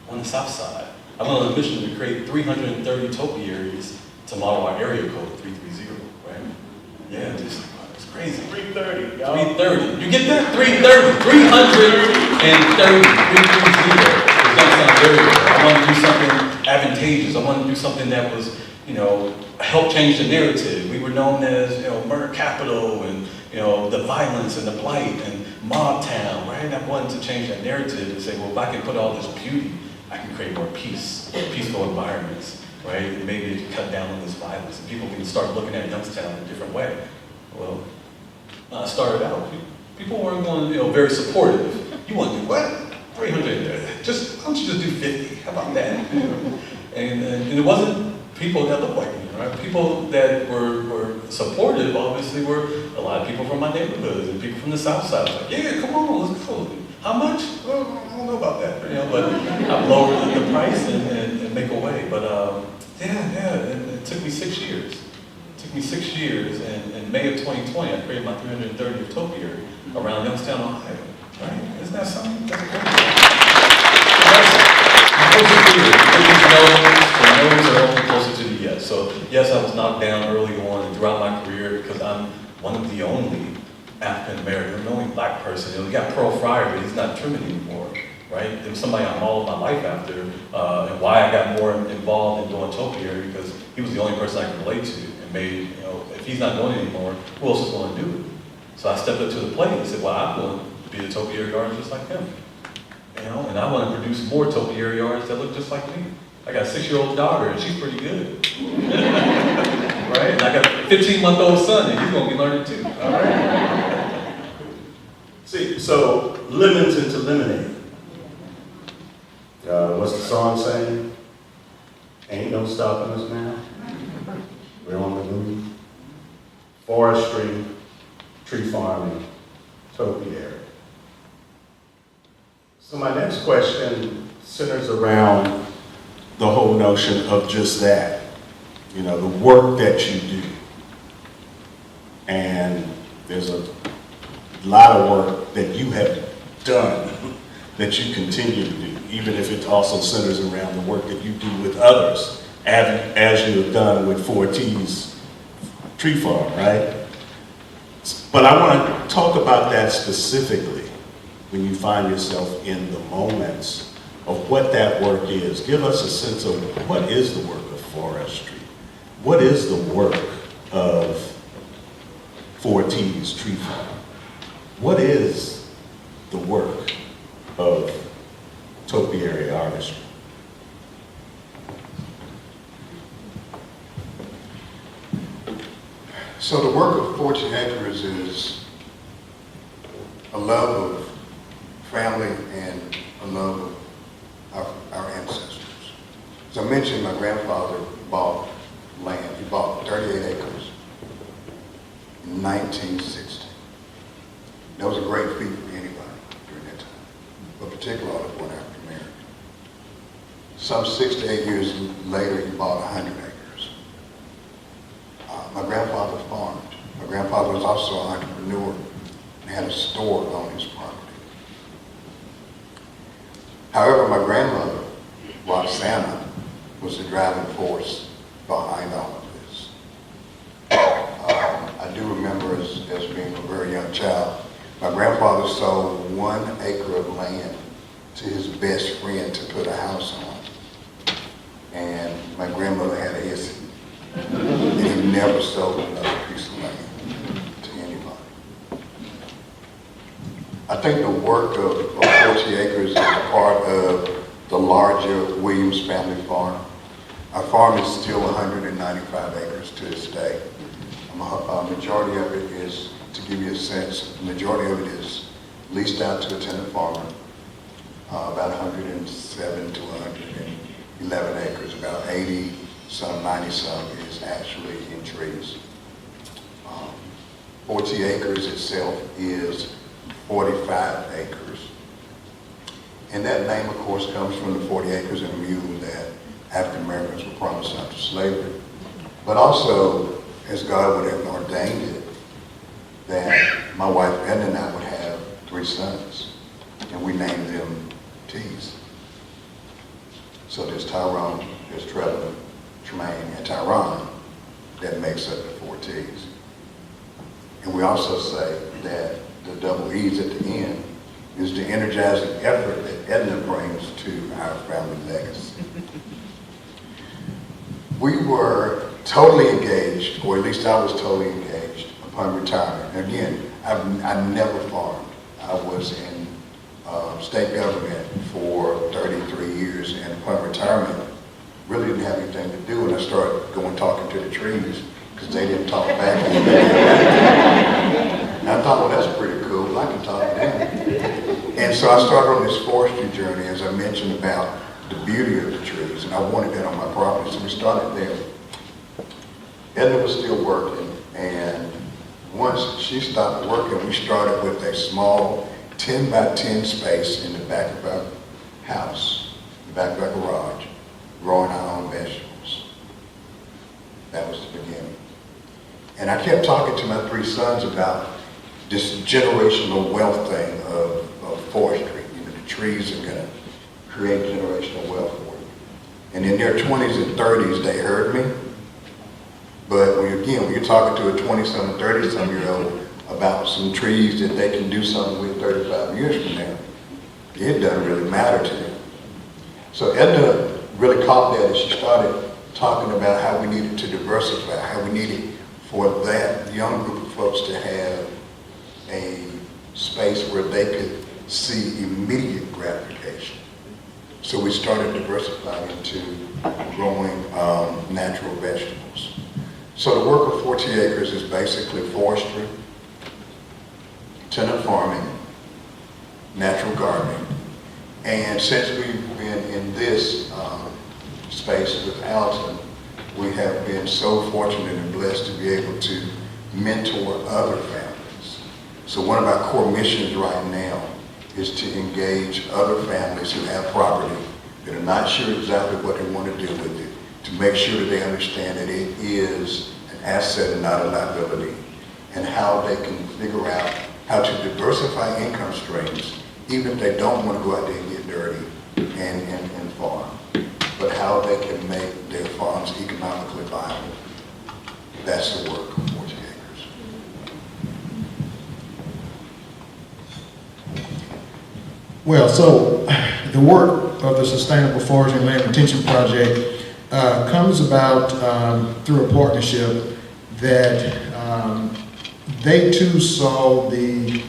Speaker 8: on the south side. I'm on a mission to create 330 topiaries to model our area code 330, right? Yeah, it's crazy.
Speaker 2: 330, y'all.
Speaker 8: 330. You get that? 330. 330. 330. It's gonna sound very good. I wanted to do something advantageous. I wanted to do something that was, help change the narrative. We were known as, murder capital and, the violence and the blight and mob town, right? I wanted to change that narrative and say, well, if I can put all this beauty, I can create more peace, peaceful environments, right? And maybe it can cut down on this violence. And people can start looking at Youngstown in a different way. Well, when I started out, people weren't going, very supportive. You want to do what? 300, why don't you just do 50? How about that? And it wasn't people that looked like me, right? People that were supportive, obviously, were a lot of people from my neighborhoods and people from the south side. Like, yeah, come on, let's go. How much? Well, I don't know about that, but I've lowered the price and make a way. But it took me 6 years. It took me 6 years, and in May of 2020, I created my 330th topiary around Youngstown, Ohio. Right? Isn't that something? That's closer to the yes. So yes, I was knocked down early on and throughout my career because I'm one of the only African American, the only black person. We got Pearl Fryer, but he's not trimming anymore, right? It was somebody I modeled my life after, and why I got more involved in doing topiary because he was the only person I could relate to and made, if he's not doing it anymore, who else is going to do it? So I stepped up to the plate and said, well, I'm going to be a topiary artist just like him. And I want to produce more topiary artists that look just like me. I got a 6-year-old daughter, and she's pretty good. Right? And I got a 15-month-old son, and he's going to be learning too. All right?
Speaker 2: See, so lemons into lemonade. What's the song saying? Ain't no stopping us now. We're on the move. Forestry, tree farming, topiary. So my next question centers around the whole notion of just that, the work that you do. And there's a lot of work that you have done that you continue to do, even if it also centers around the work that you do with others, as you have done with 4T's Tree Farm, right? But I want to talk about that specifically when you find yourself in the moments of what that work is. Give us a sense of what is the work of forestry? What is the work of 4T's Tree Farm? What is the work of topiary artistry?
Speaker 9: So the work of 14 Acres is a love of family and a love of our ancestors. As I mentioned, my grandfather bought land. He bought 38 acres in 1960. That was a great feat for anybody during that time, but particularly for an African American. Some 6 to 8 years later, he bought 100 acres. My grandfather farmed. My grandfather was also an entrepreneur and had a store on his property. However, my grandmother, Roxana, was the driving force behind all of this. I do remember as being a very young child, my grandfather sold 1 acre of land to his best friend to put a house on. And my grandmother had a hissy. And he never sold another piece of land to anybody. I think the work of 40 acres is a part of the larger Williams family farm. Our farm is still 195 acres to this day. A majority of it is, to give you a sense, the majority of it is leased out to a tenant farmer. About 107 to 111 acres, about 80 some, 90 some is actually in trees. 40 acres itself is 45 acres. And that name, of course, comes from the 40 acres and a mule that African Americans were promised after slavery. But also, as God would have ordained it, that my wife Edna and I would have 3 sons, and we named them T's. So there's Tyrone, there's Trevor, Tremaine, and Tyrone that makes up the 4 T's. And we also say that the double E's at the end is the energizing effort that Edna brings to our family legacy. We were totally engaged, or at least I was totally engaged upon retirement. And again, I never farmed. I was in state government for 33 years, and upon retirement, really didn't have anything to do, and I started going talking to the trees because they didn't talk back to me. And I thought, well, that's pretty cool. I can talk to them. And so I started on this forestry journey, as I mentioned, about the beauty of the trees, and I wanted that on my property, so we started there. Edna was still working, and once she stopped working, we started with a small 10 by 10 space in the back of our house, the back of our garage, growing our own vegetables. That was the beginning. And I kept talking to my 3 sons about this generational wealth thing of forestry. You know, the trees are going to create generational wealth for you. And in their 20s and 30s, they heard me. But when you're talking to a 20-some, 30-some year old about some trees that they can do something with 35 years from now, it doesn't really matter to them. So Edna really caught that, and she started talking about how we needed to diversify, how we needed for that young group of folks to have a space where they could see immediate gratification. So we started diversifying into growing natural vegetables. So the work of 40 acres is basically forestry, tenant farming, natural gardening, and since we've been in this space with Alton, we have been so fortunate and blessed to be able to mentor other families. So one of our core missions right now is to engage other families who have property that are not sure exactly what they want to do with it, to make sure that they understand that it is an asset and not a liability, and how they can figure out how to diversify income streams, even if they don't want to go out there and get dirty and farm, but how they can make their farms economically viable. That's the work of 40 acres.
Speaker 10: Well, so the work of the Sustainable Forestry and Land Retention Project comes about through a partnership that they too saw the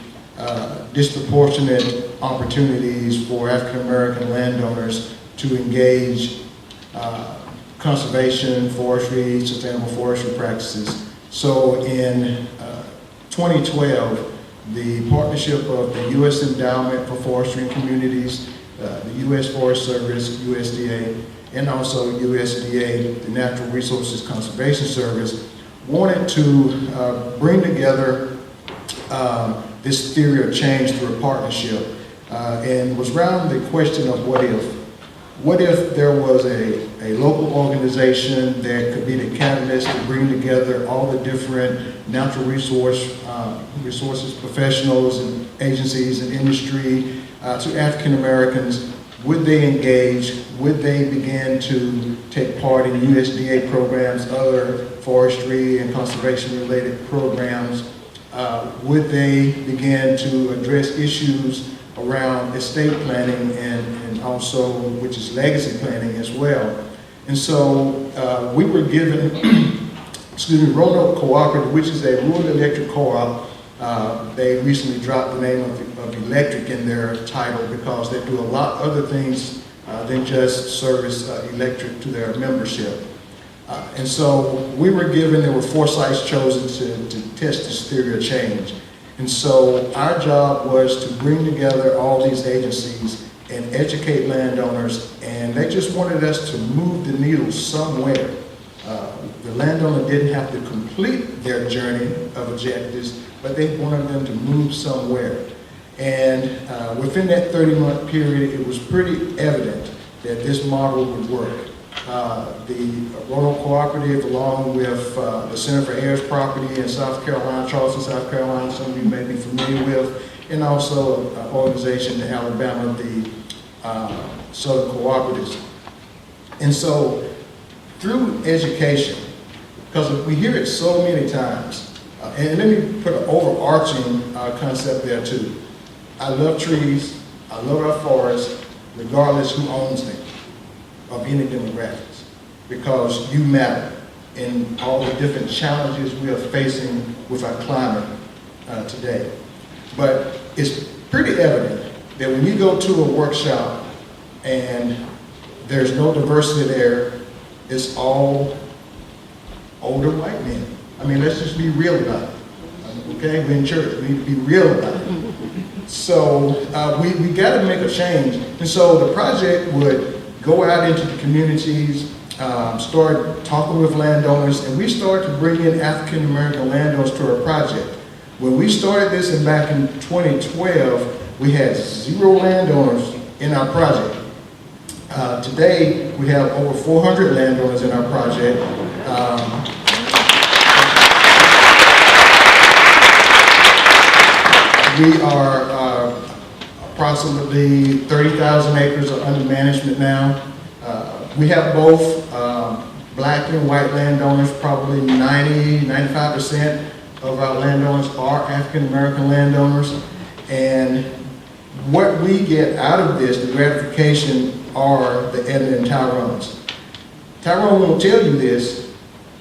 Speaker 10: disproportionate opportunities for African American landowners to engage conservation, forestry, sustainable forestry practices. So in 2012, the partnership of the U.S. Endowment for Forestry and Communities, the U.S. Forest Service, USDA, and also USDA, the Natural Resources Conservation Service, wanted to bring together this theory of change through a partnership, and was around the question of what if. what if there was a local organization that could be the catalyst to bring together all the different natural resources professionals and agencies and industry to African Americans? Would they engage? Would they begin to take part in USDA programs, other forestry and conservation related programs? Would they begin to address issues around estate planning and also, which is legacy planning as well? And so we were given, Roanoke Cooperative, which is a rural electric co-op. They recently dropped the name of electric in their title because they do a lot other things than just service electric to their membership. And so we were given, there were 4 sites chosen to test this theory of change. And so our job was to bring together all these agencies and educate landowners, and they just wanted us to move the needle somewhere. The landowner didn't have to complete their journey of objectives, but they wanted them to move somewhere. And within that 30-month period, it was pretty evident that this model would work. The Roanoke Cooperative, along with the Center for Heirs Property in South Carolina, Charleston, South Carolina, some of you may be familiar with, and also an organization in Alabama, the Southern Cooperatives. And so through education, because we hear it so many times, and let me put an overarching concept there too. I love trees, I love our forests, regardless who owns them, of any demographics, because you matter in all the different challenges we are facing with our climate today. But it's pretty evident that when you go to a workshop and there's no diversity there, it's all older white men. I mean, let's just be real about it. Okay, we're in church, we need to be real about it. So we got to make a change. And so the project would go out into the communities, start talking with landowners, and we started to bring in African American landowners to our project. When we started this back in 2012, we had 0 landowners in our project. Today, we have over 400 landowners in our project. We are approximately 30,000 acres are under management now. We have both black and white landowners. Probably 95% of our landowners are African American landowners. And what we get out of this, the gratification, are the Edna and Tyrone's. Tyrone won't tell you this,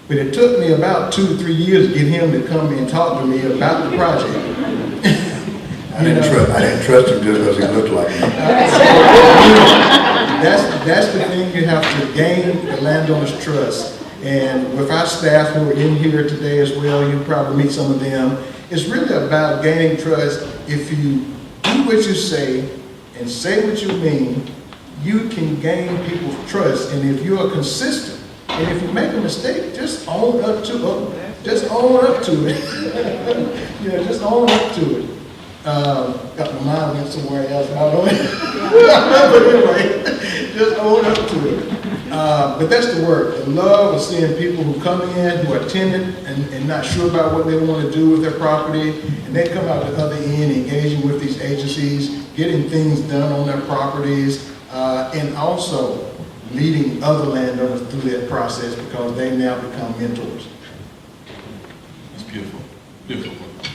Speaker 10: but it took me about 2 to 3 years to get him to come and talk to me about the project.
Speaker 9: I didn't trust him just because he looked like me.
Speaker 10: That's the thing, you have to gain the landowner's trust. And with our staff who are in here today as well, you probably meet some of them. It's really about gaining trust. If you do what you say and say what you mean, you can gain people's trust. And if you are consistent, and if you make a mistake, just own up to it. Just own up to it. Just own up to it. Got my mind went somewhere else. I don't know. But anyway, just own up to it. But that's the work. The love of seeing people who come in, who are timid and not sure about what they want to do with their property, and they come out the other end engaging with these agencies, getting things done on their properties, and also leading other landowners through that process because they now become mentors.
Speaker 8: That's beautiful. Beautiful.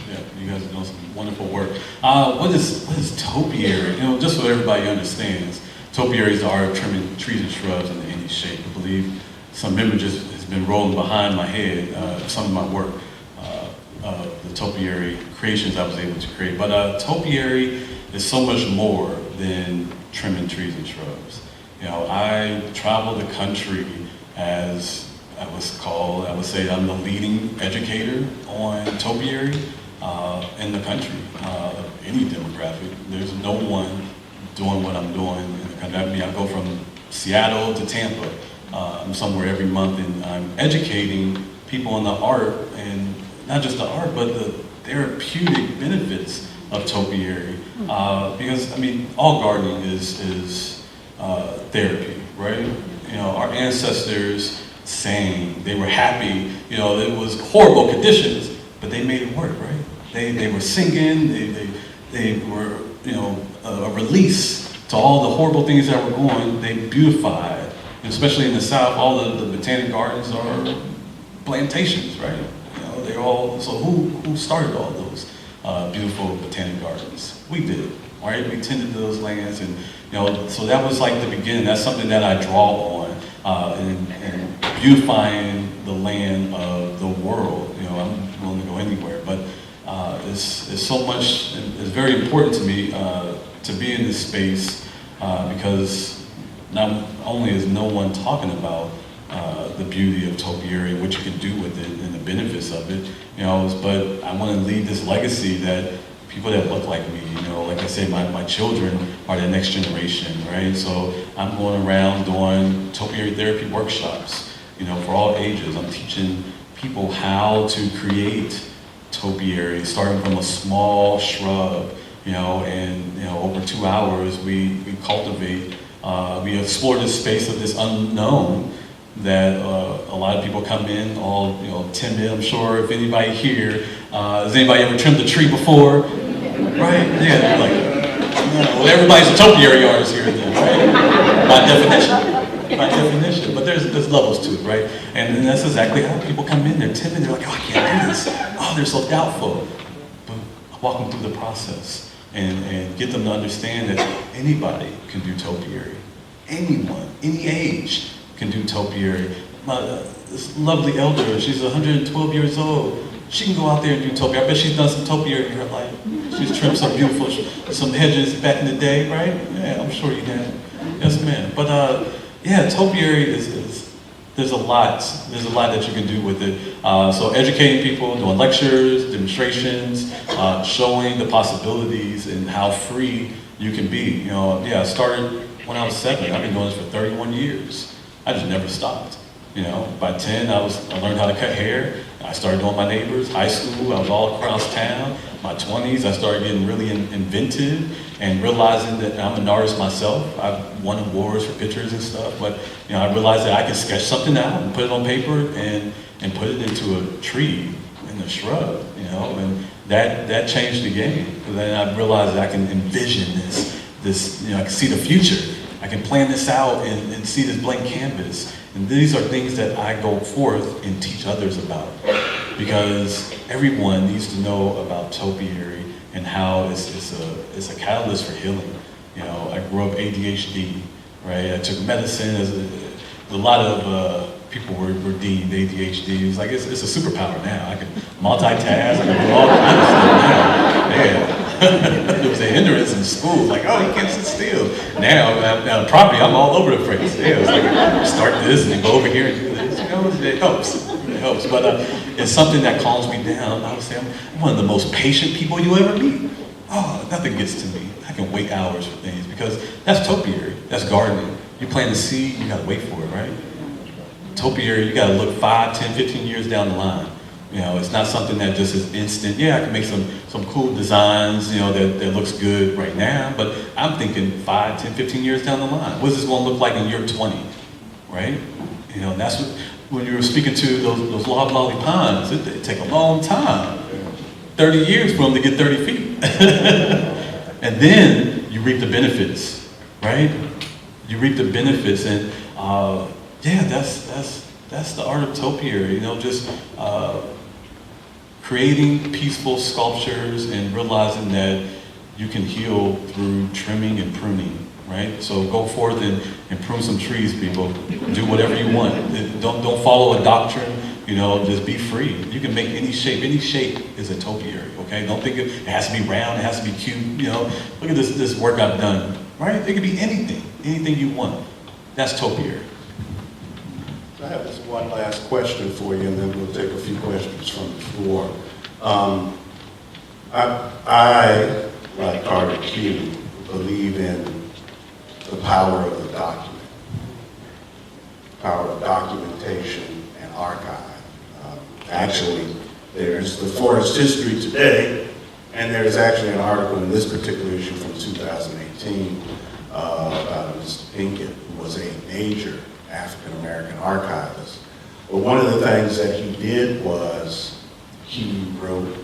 Speaker 8: Yeah, you guys are doing some wonderful work. What is topiary? Just so everybody understands, topiary is the art of trimming trees and shrubs into any shape. I believe some memory just has been rolling behind my head, some of my work, the topiary creations I was able to create. But topiary is so much more than trimming trees and shrubs. I travel the country as I would say I'm the leading educator on topiary in the country, of any demographic. There's no one doing what I'm doing in the country. I mean, I go from Seattle to Tampa. I'm somewhere every month, and I'm educating people on the art, and not just the art, but the therapeutic benefits of topiary. Because, I mean, all gardening is therapy, right? You know, our ancestors sang, they were happy, you know, it was horrible conditions, but they made it work, right? They were singing, they were, you know, a release to all the horrible things that were going. They beautified, especially in the South. All the botanic gardens are plantations, right? You know, they're all. So who started all those beautiful botanic gardens? We did, right? We tended to those lands, and you know, so that was like the beginning. That's something that I draw on, and beautifying the land of the world. You know, I'm willing to go anywhere, but. It's so much, it's very important to me to be in this space because not only is no one talking about the beauty of topiary, what you can do with it and the benefits of it, you know, but I want to leave this legacy that people that look like me, you know, like I said, my children are the next generation, right? So I'm going around doing topiary therapy workshops, you know, for all ages. I'm teaching people how to create topiary, starting from a small shrub, you know, and you know, over 2 hours we cultivate, we explore this space of this unknown that a lot of people come in all, you know, timid. I'm sure if anybody here, has anybody ever trimmed a tree before? Right? Yeah, like, you know, well, everybody's a topiary artist here then, right? By definition, but there's levels to it, right? And that's exactly how people come in. They're timid. They're like, oh, I can't do this. Oh, they're so doubtful. But I walk them through the process and get them to understand that anybody can do topiary. Anyone, any age can do topiary. This lovely elder, she's 112 years old. She can go out there and do topiary. I bet she's done some topiary in her life. She's trimmed some beautiful, some hedges back in the day, right? Yeah, I'm sure you have. Yes, ma'am. But yeah, topiary there's a lot that you can do with it. So educating people, doing lectures, demonstrations, showing the possibilities and how free you can be. You know, yeah, I started when I was 7. I've been doing this for 31 years. I just never stopped. You know, by 10, I learned how to cut hair. I started doing my neighbors. High school, I was all across town. My 20s, I started getting really inventive and realizing that I'm an artist myself. I've won awards for pictures and stuff, but you know, I realized that I could sketch something out and put it on paper and put it into a tree and a shrub, you know, and that changed the game. And then I realized that I can envision this, you know, I can see the future. I can plan this out and see this blank canvas. And these are things that I go forth and teach others about. Because everyone needs to know about topiary and how it's a catalyst for healing. You know, I grew up ADHD, right? I took medicine. A lot of people were deemed ADHD. It's like it's a superpower now. I can multitask. I can do all kinds of stuff now. Yeah. There was a hindrance in school, like, oh, you can't sit still. Now property, I'm all over the place. Yeah, it's like, start this and then go over here and do this. You know, it helps. It helps. But it's something that calms me down. I would say I'm one of the most patient people you ever meet. Oh, nothing gets to me. I can wait hours for things because that's topiary. That's gardening. You plant a seed, you gotta wait for it, right? Topiary, you gotta look 5, 10, 15 years down the line. You know, it's not something that just is instant. Yeah, I can make some cool designs, you know, that looks good right now, but I'm thinking 5, 10, 15 years down the line. What is this gonna look like in year 20, right? You know, that's what, when you were speaking to those loblolly pines, it take a long time. 30 years for them to get 30 feet. And then you reap the benefits, right? You reap the benefits, and yeah, that's the art of topiary, you know, just creating peaceful sculptures and realizing that you can heal through trimming and pruning, right? So go forth and prune some trees, people. Do whatever you want. Don't follow a doctrine, you know, just be free. You can make any shape. Any shape is a topiary, okay? Don't think it has to be round, it has to be cute, you know. Look at this work I've done, right? It could be anything you want. That's topiary.
Speaker 7: I have this one last question for you, and then we'll take a few questions from the floor. I, like Carter Q, believe in the power of the document, power of documentation and archive. Actually, there's the Forest History Today, and there's actually an article in this particular issue from 2018 Mr. Pinkett, who was a major African-American archivist. But one of the things that he did was he wrote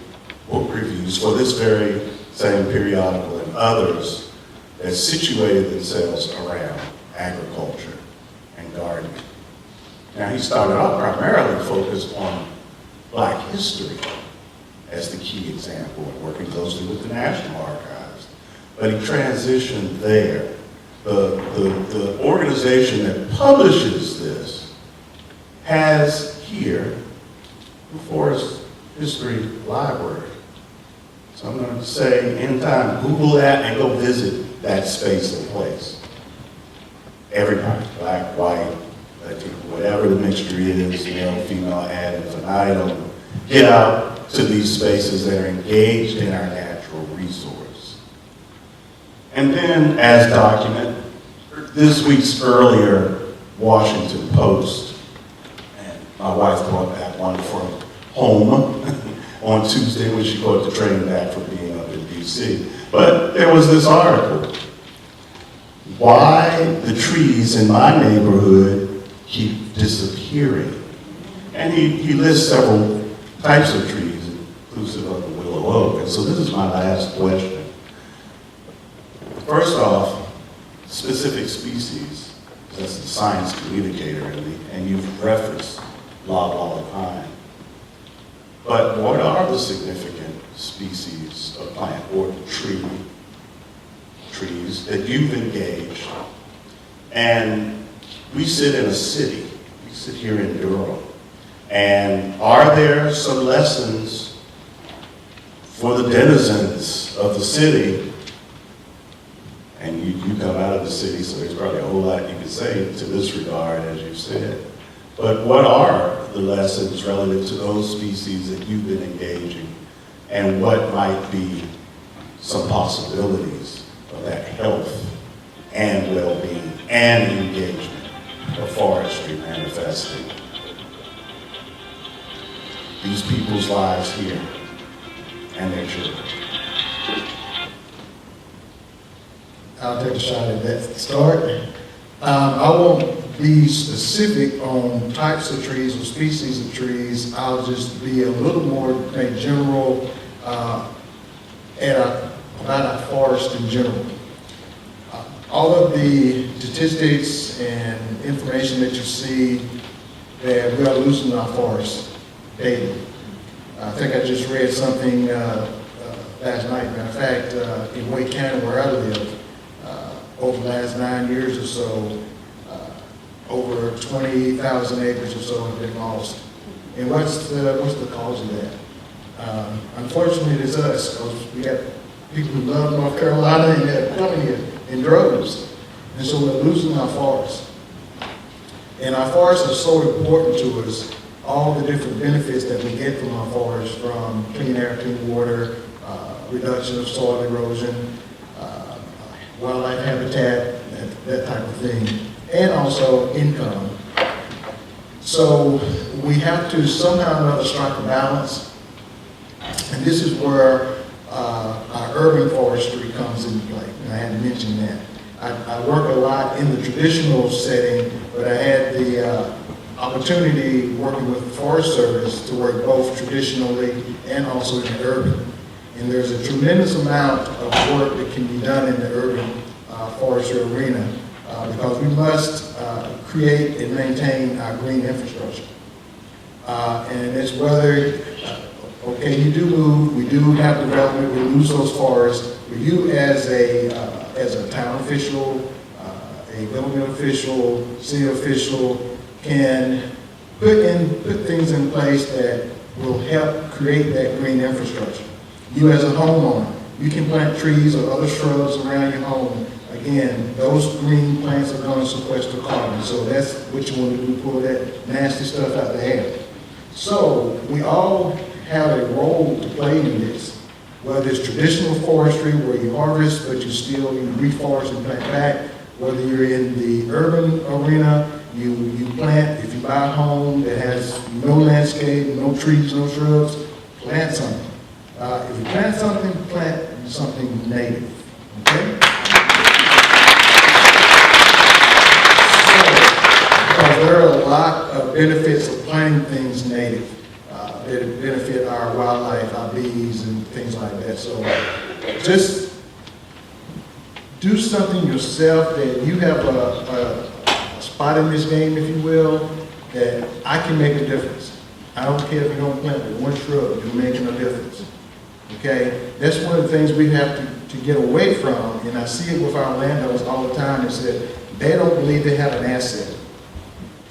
Speaker 7: book reviews for this very same periodical and others that situated themselves around agriculture and gardening. Now, he started out primarily focused on Black history as the key example, working closely with the National Archives. But he transitioned there. The organization that publishes this has here the Forest History Library. So I'm going to say, anytime, Google that and go visit that space and place. Everybody, black, white, Latino, whatever the mixture is, male, female, ad infinitum, get out to these spaces that are engaged in our natural resource. And then, as documented, this week's earlier Washington Post, and my wife brought that one from home on Tuesday when she caught the train back from being up in DC. But there was this article, why the trees in my neighborhood keep disappearing. And he lists several types of trees, inclusive of the willow oak. And so this is my last question. First off, specific species, that's the science communicator, and you've referenced loblolly pine. But what are the significant species of plant or trees that you've engaged? And we sit in a city, we sit here in Durham, and are there some lessons for the denizens of the city? And you come out of the city, so there's probably a whole lot you can say to this regard, as you said. But what are the lessons relative to those species that you've been engaging, and what might be some possibilities of that health and well-being and engagement of forestry manifesting these people's lives here and their children?
Speaker 10: I'll take a shot at that to start. I won't be specific on types of trees or species of trees. I'll just be a little more general about our forest in general. All of the statistics and information that you see that we are losing our forests daily. I think I just read something last night. Matter of fact, in Wake County, where I live, over the last 9 years or so, over 20,000 acres or so have been lost. And what's the cause of that? Unfortunately, it's us, because we got people who love North Carolina and they're coming here in droves. And so we're losing our forests. And our forests are so important to us, all the different benefits that we get from our forests, from clean air, clean water, reduction of soil erosion, wildlife habitat, that type of thing, and also income. So we have to somehow or another strike a balance, and this is where our urban forestry comes into play. And I had to mention that. I work a lot in the traditional setting, but I had the opportunity working with the Forest Service to work both traditionally and also in the urban. And there's a tremendous amount of work that can be done in the urban forestry arena because we must create and maintain our green infrastructure. And it's whether, okay, you do move, we do have development, we lose those forests, but you as a town official, a government official, city official, can put things in place that will help create that green infrastructure. You as a homeowner, you can plant trees or other shrubs around your home. Again, those green plants are going to sequester carbon, so that's what you want to do, pull that nasty stuff out the air. So we all have a role to play in this, whether it's traditional forestry where you harvest but you reforest and plant back, whether you're in the urban arena, you plant. If you buy a home that has no landscape, no trees, no shrubs, plant something. If you plant something native, okay? lot of benefits of planting things native. That benefit our wildlife, our bees, and things like that. So just do something yourself that you have a spot in this game, if you will, that I can make a difference. I don't care if you don't plant with one shrub, you're making a difference. Okay? That's one of the things we have to get away from, and I see it with our landowners all the time, is that they don't believe they have an asset.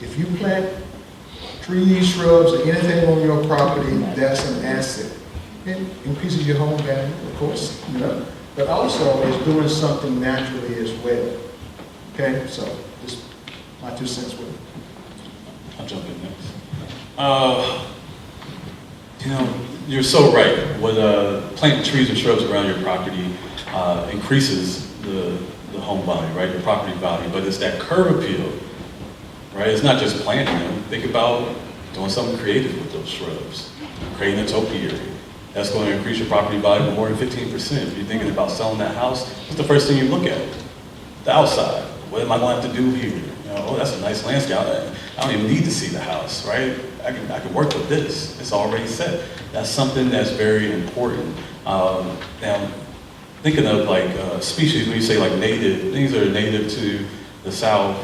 Speaker 10: If you plant trees, shrubs, or anything on your property, that's an asset. It increases your home value, of course, you know, but also it's doing something naturally as well. Okay, so just my 2 cents with it.
Speaker 8: I'll jump in next. You know, you're so right. When planting trees or shrubs around your property increases the home value, right? The property value, but it's that curb appeal, right? It's not just planting them. Think about doing something creative with those shrubs, creating a topiary. That's going to increase your property value by more than 15%. If you're thinking about selling that house, what's the first thing you look at? The outside. What am I going to have to do here? You know, oh, that's a nice landscape. I don't even need to see the house, right? I can work with this. It's already set. That's something that's very important. Now, thinking of like species, when you say like native, things that are native to the South,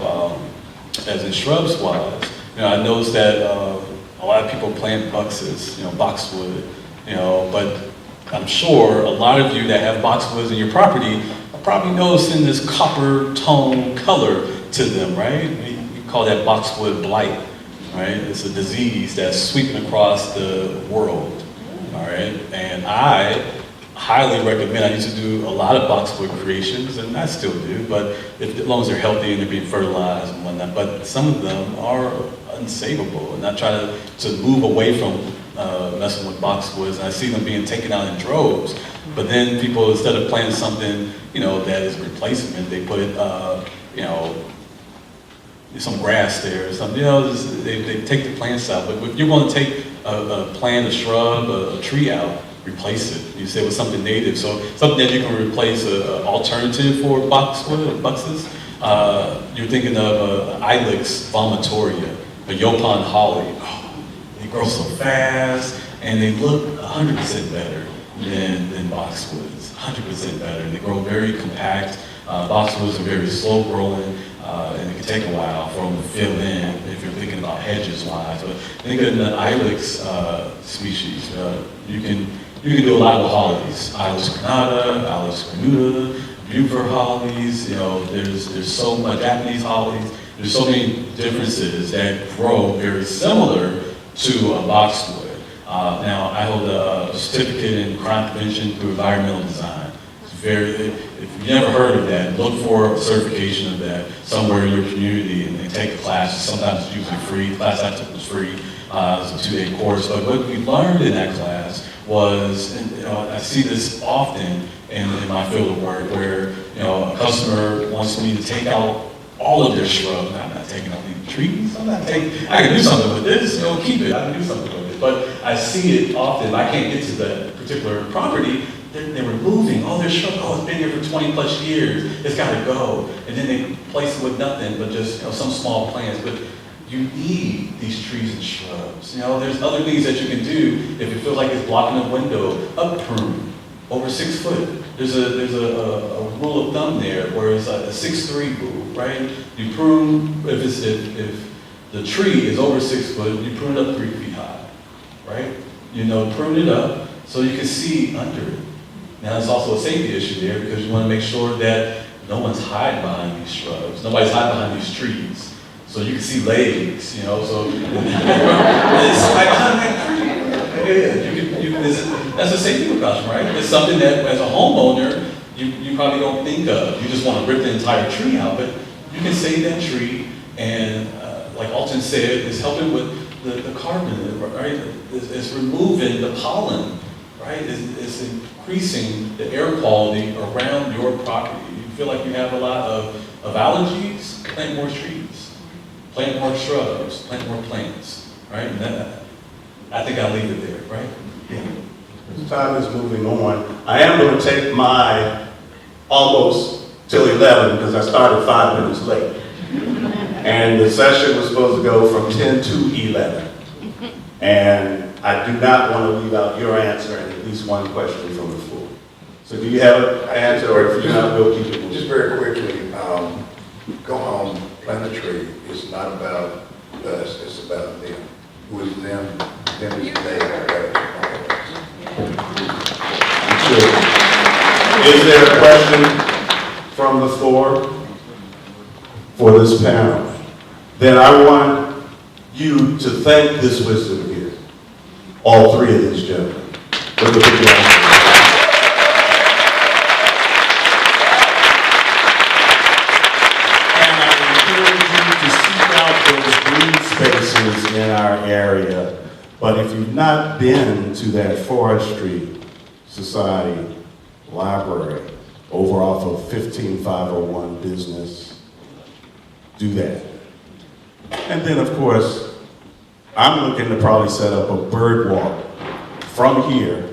Speaker 8: as in shrubs wise, you know, I noticed that a lot of people plant boxes, you know, boxwood, you know, but I'm sure a lot of you that have boxwoods in your property are probably noticing this copper tone color to them, right? We call that boxwood blight, right? It's a disease that's sweeping across the world, all right? And I highly recommend, I used to do a lot of boxwood creations, and I still do, but as long as they're healthy and they're being fertilized and whatnot, but some of them are unsavable, and I try to move away from messing with boxwoods, and I see them being taken out in droves, but then people, instead of planting something, you know, that is replacement, they put, you know, some grass there or something, you know, they take the plants out, but if you're going to take a plant, a shrub, a tree out, replace it. You say with something native, so something that you can replace an alternative for boxwood, boxes. You're thinking of Ilex vomitoria, a Yopon holly. Oh, they grow so fast, and they look 100% better than boxwoods. 100% better, and they grow very compact. Boxwoods are very slow growing, and it can take a while for them to fill in if you're thinking about hedges wise. But think of the Ilex species. You can do a lot of hollies. Ilex crenata, Ilex cornuta, Buford hollies. You know, there's so much Japanese hollies. There's so many differences that grow very similar to a boxwood. Now, I hold a certificate in crime prevention through environmental design. It's very, if you've never heard of that, look for a certification of that somewhere in your community and take a class. Sometimes it's usually free. The class I took was free. It was a 2-day course. But what we learned in that class was, and, you know, I see this often in my field of work, where, you know, a customer wants me to take out all of their shrubs. I'm not taking out any trees. I can do something with this. You know, keep it. I can do something with it. But I see it often. I can't get to that particular property. They're removing all their shrubs. Oh, it's been here for 20 plus years. It's got to go. And then they replace it with nothing but just, you know, some small plants. But you need these trees and shrubs. You know, there's other things that you can do if you feel like it's blocking a window. Up prune over 6 foot. There's a rule of thumb there where it's a 6'3" rule, right? You prune if the tree is over 6 foot, you prune it up 3 feet high, right? You know, prune it up so you can see under it. Now, there's also a safety issue there because you want to make sure that no one's hiding behind these shrubs. Nobody's hiding behind these trees. So you can see legs, you know, so it's like behind that tree. That's a safety precaution, right? It's something that, as a homeowner, you probably don't think of. You just want to rip the entire tree out, but you can save that tree, and like Alton said, it's helping with the carbon, right? It's removing the pollen, right? It's increasing the air quality around your property. You feel like you have a lot of allergies, plant more trees. Plant more shrubs, plant more plants, right? And that, I think I'll leave it there, right? Yeah.
Speaker 7: As time is moving on, I am going to take my almost till 11 because I started 5 minutes late. And the session was supposed to go from 10 to 11. And I do not want to leave out your answer and at least one question from the floor. So do you have an answer, or if you not, we'll keep it moving.
Speaker 9: Just very quickly, go home, plant a tree. It's not about us, it's about them. Who is them? Them is they.
Speaker 7: Sure. Is there a question from the floor for this panel? Then I want you to thank this wisdom here, all three of these gentlemen. With a big round. And I encourage you to seek out those green spaces in our area. But if you've not been to that Forestry Society Library over off of 15501 Business, do that. And then, of course, I'm looking to probably set up a bird walk from here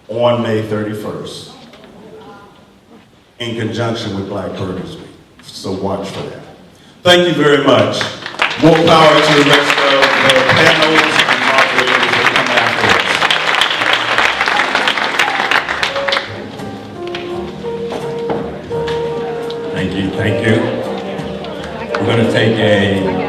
Speaker 7: on May 31st in conjunction with Black Birders Week. So watch for that. Thank you very much. More power to the rest of the panels and moderators that come after us.
Speaker 1: Thank you, thank you. We're going to take a